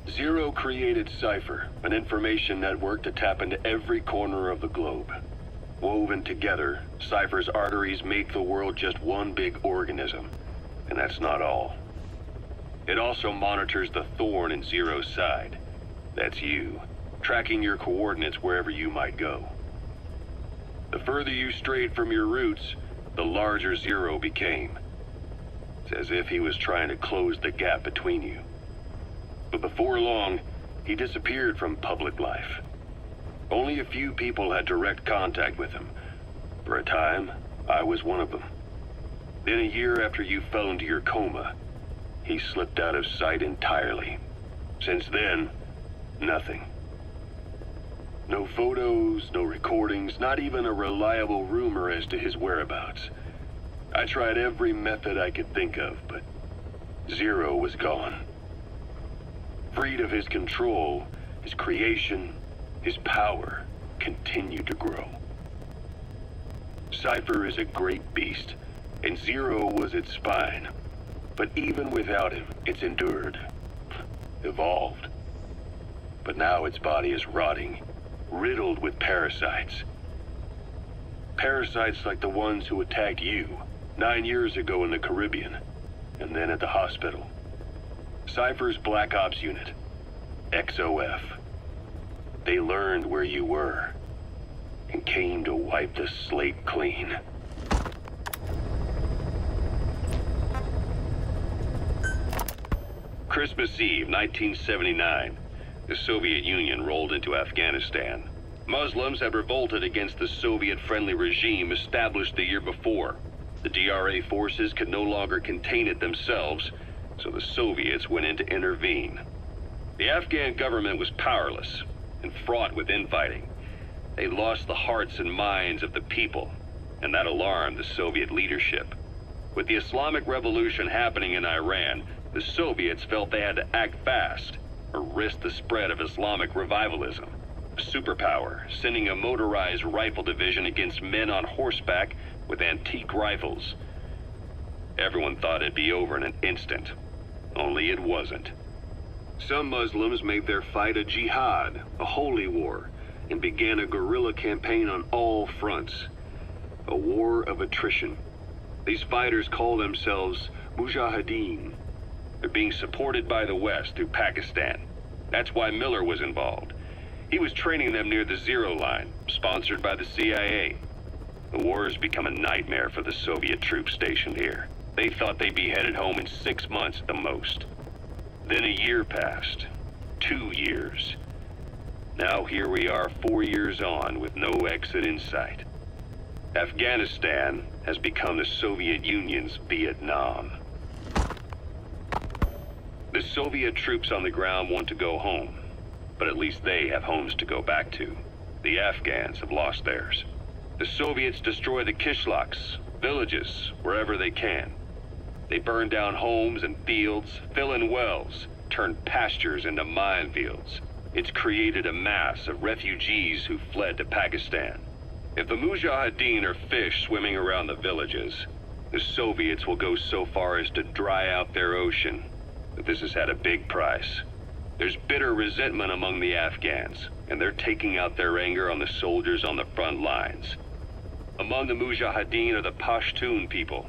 Zero created Cypher, an information network to tap into every corner of the globe. Woven together, Cypher's arteries make the world just one big organism. And that's not all. It also monitors the thorn in Zero's side. That's you, tracking your coordinates wherever you might go. The further you strayed from your roots, the larger Zero became. It's as if he was trying to close the gap between you. But before long, he disappeared from public life. Only a few people had direct contact with him. For a time, I was one of them. Then a year after you fell into your coma, he slipped out of sight entirely. Since then, nothing. No photos, no recordings, not even a reliable rumor as to his whereabouts. I tried every method I could think of, but Zero was gone. Freed of his control, his creation, his power continued to grow. Cypher is a great beast, and Zero was its spine. But even without him, it's endured, evolved. But now its body is rotting, riddled with parasites. Parasites like the ones who attacked you 9 years ago in the Caribbean, and then at the hospital. Cypher's Black Ops unit, XOF. They learned where you were and came to wipe the slate clean. Christmas Eve, 1979, the Soviet Union rolled into Afghanistan. Muslims had revolted against the Soviet-friendly regime established the year before. The DRA forces could no longer contain it themselves, so the Soviets went in to intervene. The Afghan government was powerless and fraught with infighting. They lost the hearts and minds of the people, and that alarmed the Soviet leadership. With the Islamic Revolution happening in Iran, the Soviets felt they had to act fast or risk the spread of Islamic revivalism. A superpower, sending a motorized rifle division against men on horseback with antique rifles. Everyone thought it'd be over in an instant, only it wasn't. Some Muslims made their fight a jihad, a holy war, and began a guerrilla campaign on all fronts. A war of attrition. These fighters call themselves Mujahideen. They're being supported by the West through Pakistan. That's why Miller was involved. He was training them near the Zero Line, sponsored by the CIA. The war has become a nightmare for the Soviet troops stationed here. They thought they'd be headed home in 6 months at the most. Then a year passed. 2 years. Now here we are 4 years on with no exit in sight. Afghanistan has become the Soviet Union's Vietnam. The Soviet troops on the ground want to go home, but at least they have homes to go back to. The Afghans have lost theirs. The Soviets destroy the kishlaks, villages, wherever they can. They burn down homes and fields, fill in wells, turn pastures into minefields. It's created a mass of refugees who fled to Pakistan. If the Mujahideen are fish swimming around the villages, the Soviets will go so far as to dry out their ocean. But this has had a big price. There's bitter resentment among the Afghans, and they're taking out their anger on the soldiers on the front lines. Among the Mujahideen are the Pashtun people.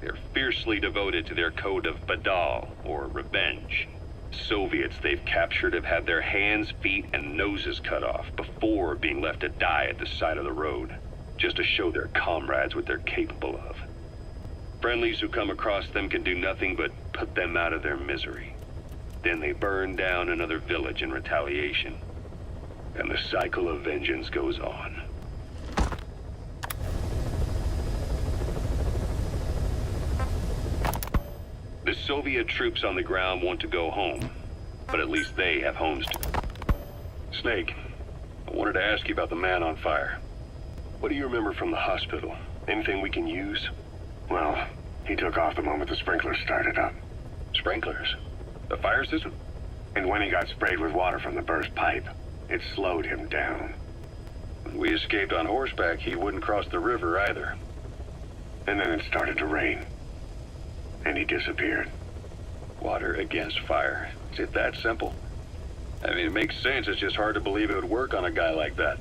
They're fiercely devoted to their code of Badal, or revenge. Soviets they've captured have had their hands, feet, and noses cut off before being left to die at the side of the road, just to show their comrades what they're capable of. Friendlies who come across them can do nothing but put them out of their misery. Then they burn down another village in retaliation. And the cycle of vengeance goes on. The Soviet troops on the ground want to go home, but at least they have homes to... Snake, I wanted to ask you about the man on fire. What do you remember from the hospital? Anything we can use? Well, he took off the moment the sprinklers started up. Sprinklers? The fire system? And when he got sprayed with water from the burst pipe, it slowed him down. When we escaped on horseback, he wouldn't cross the river either. And then it started to rain. And he disappeared. Water against fire. Is it that simple? I mean, it makes sense. It's just hard to believe it would work on a guy like that.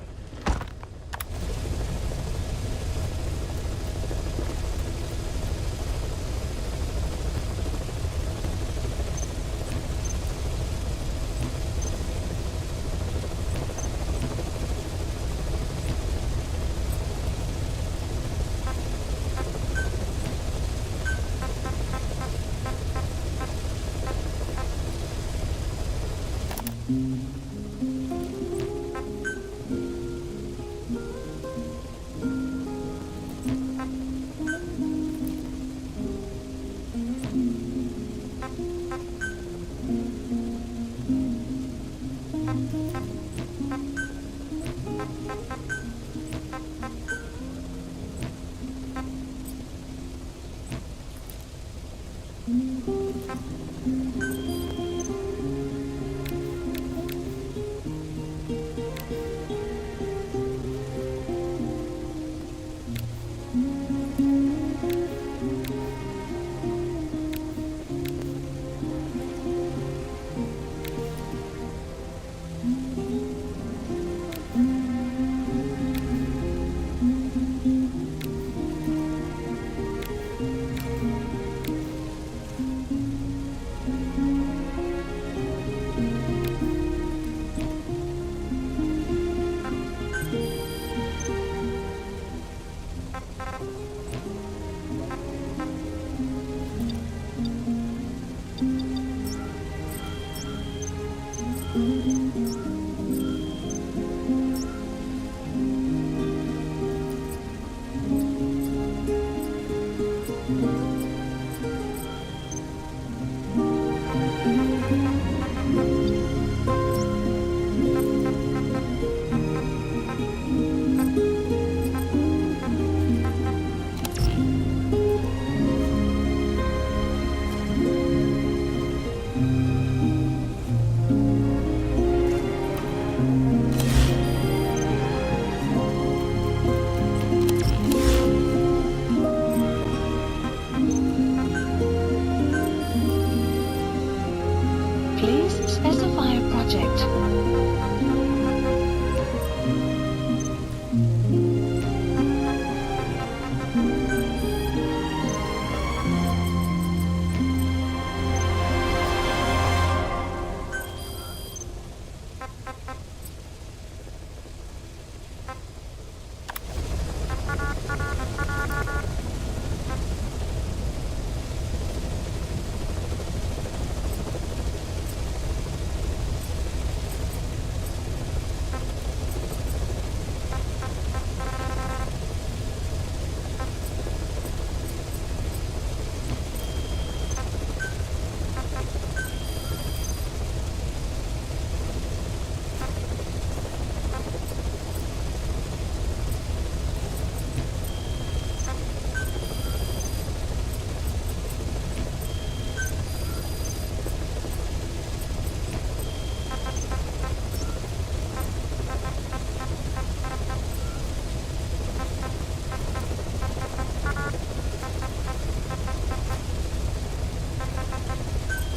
Specify a project.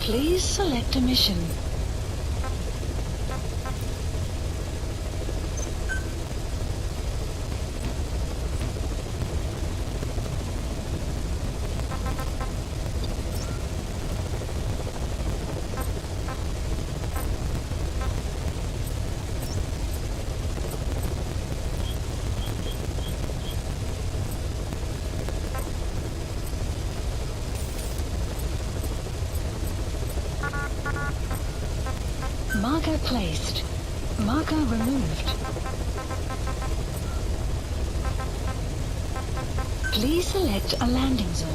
Please select a mission. Marker placed. Marker removed. Please select a landing zone.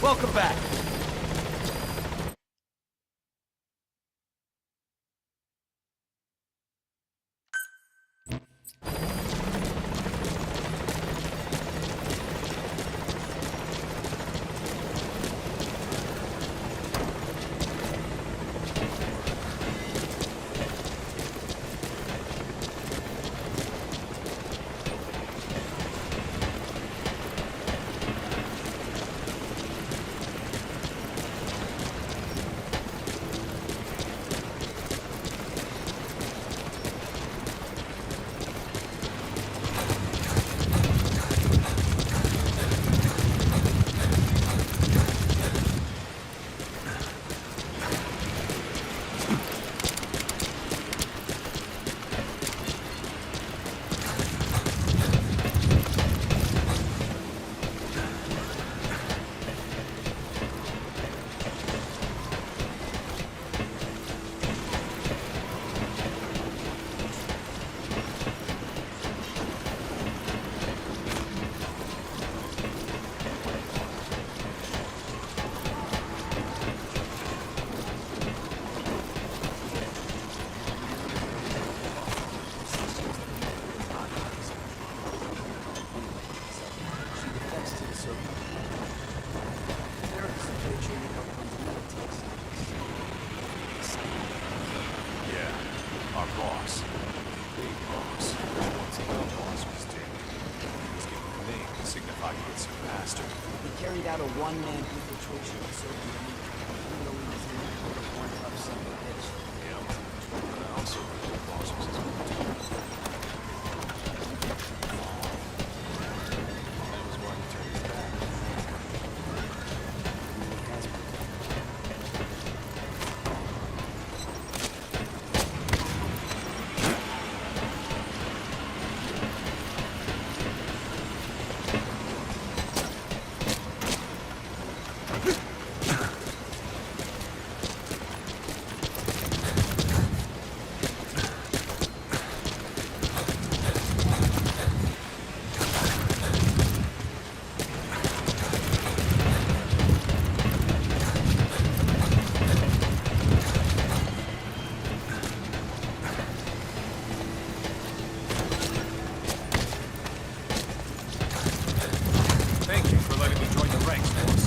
Welcome back. unmanned infiltration facility. Even though he was in one tough son of a bitch. Yeah, but I also heard the boss was his mentor. That was why he turned his back. Thank you for letting me join the ranks, boss.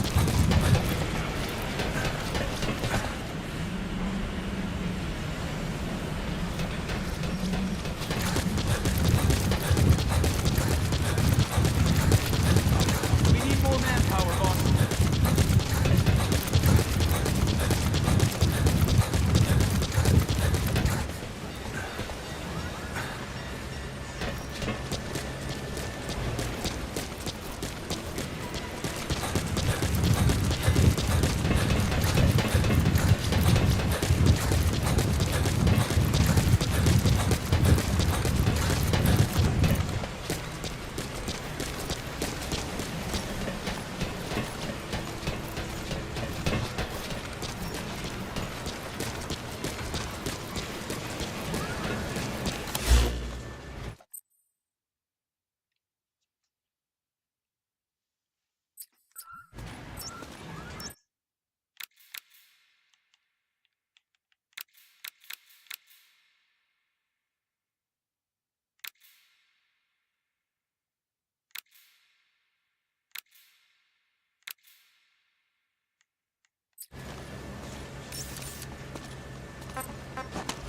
We need more manpower, boss.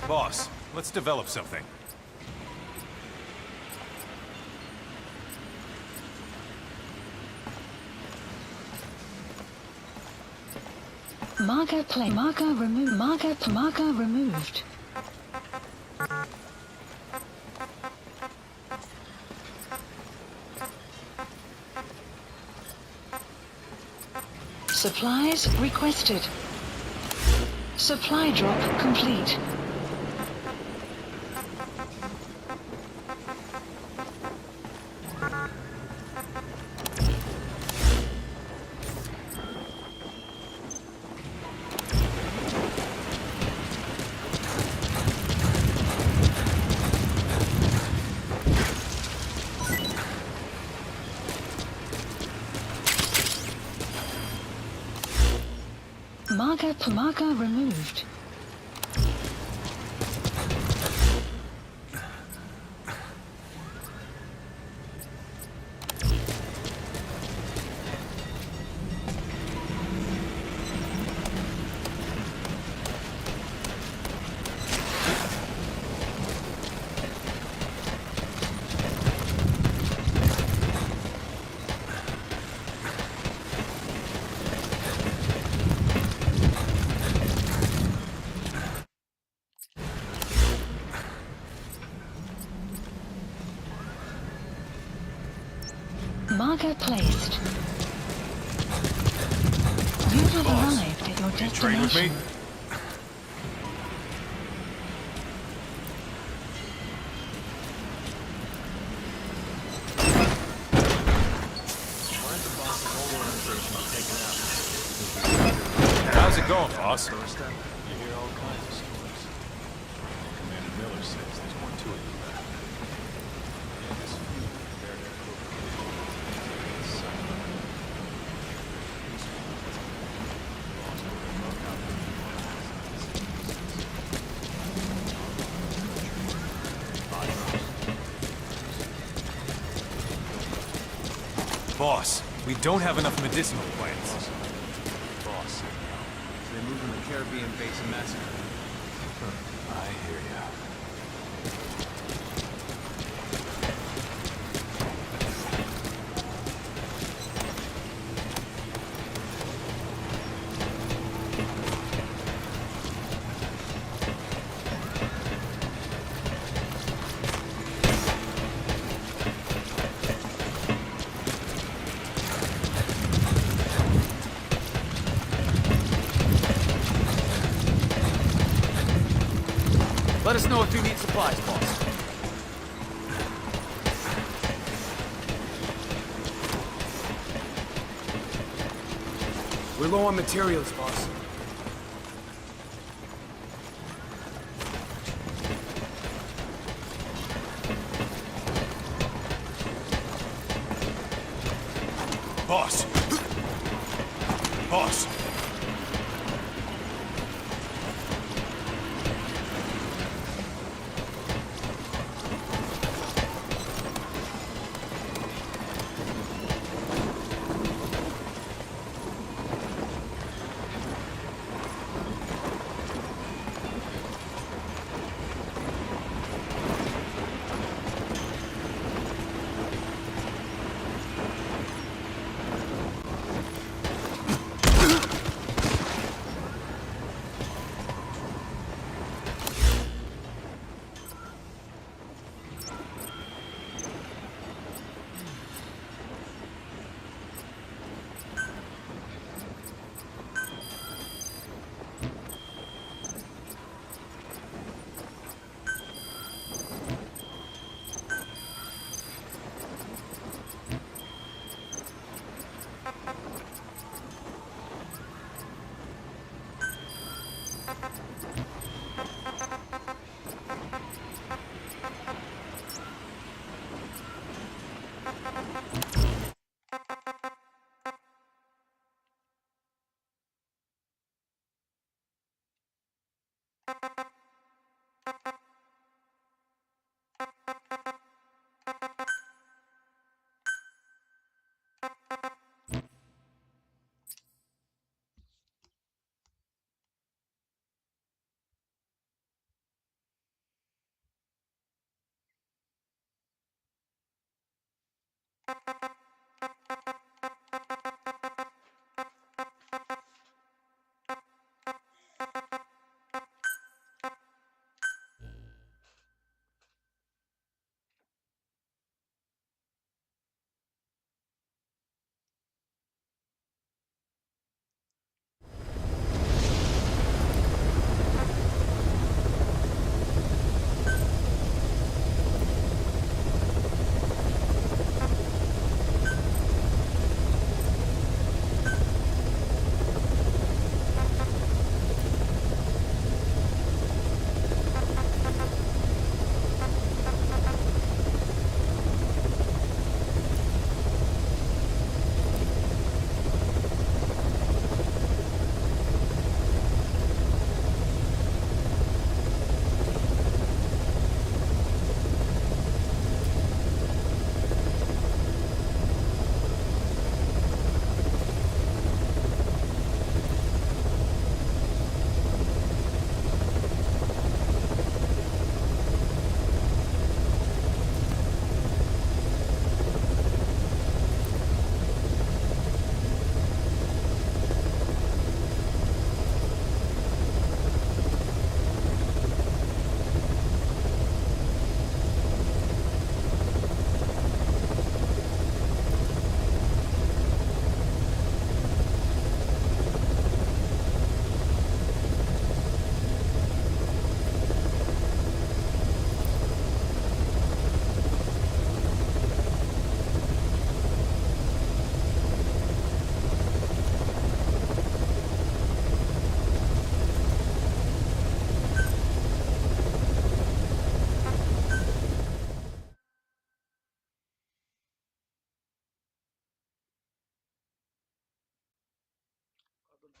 Boss, let's develop something. Marker play. Marker removed. Marker removed. Supplies requested. Supply drop complete. Marker removed. Marker placed. You have arrived at your destination. Train with me? How's it going, boss? You hear all kinds of stories. Commander Miller says there's more to it than that. Yeah, this feud compared to Boss, we don't have enough medicinal plants. boss. They're moving the Caribbean base massacre. I hear ya. Let us know if you need supplies, boss. We're low on materials, boss. Boss! Boss!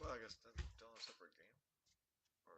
Well, I guess that's still a separate game. Or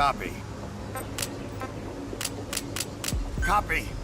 Copy. Copy.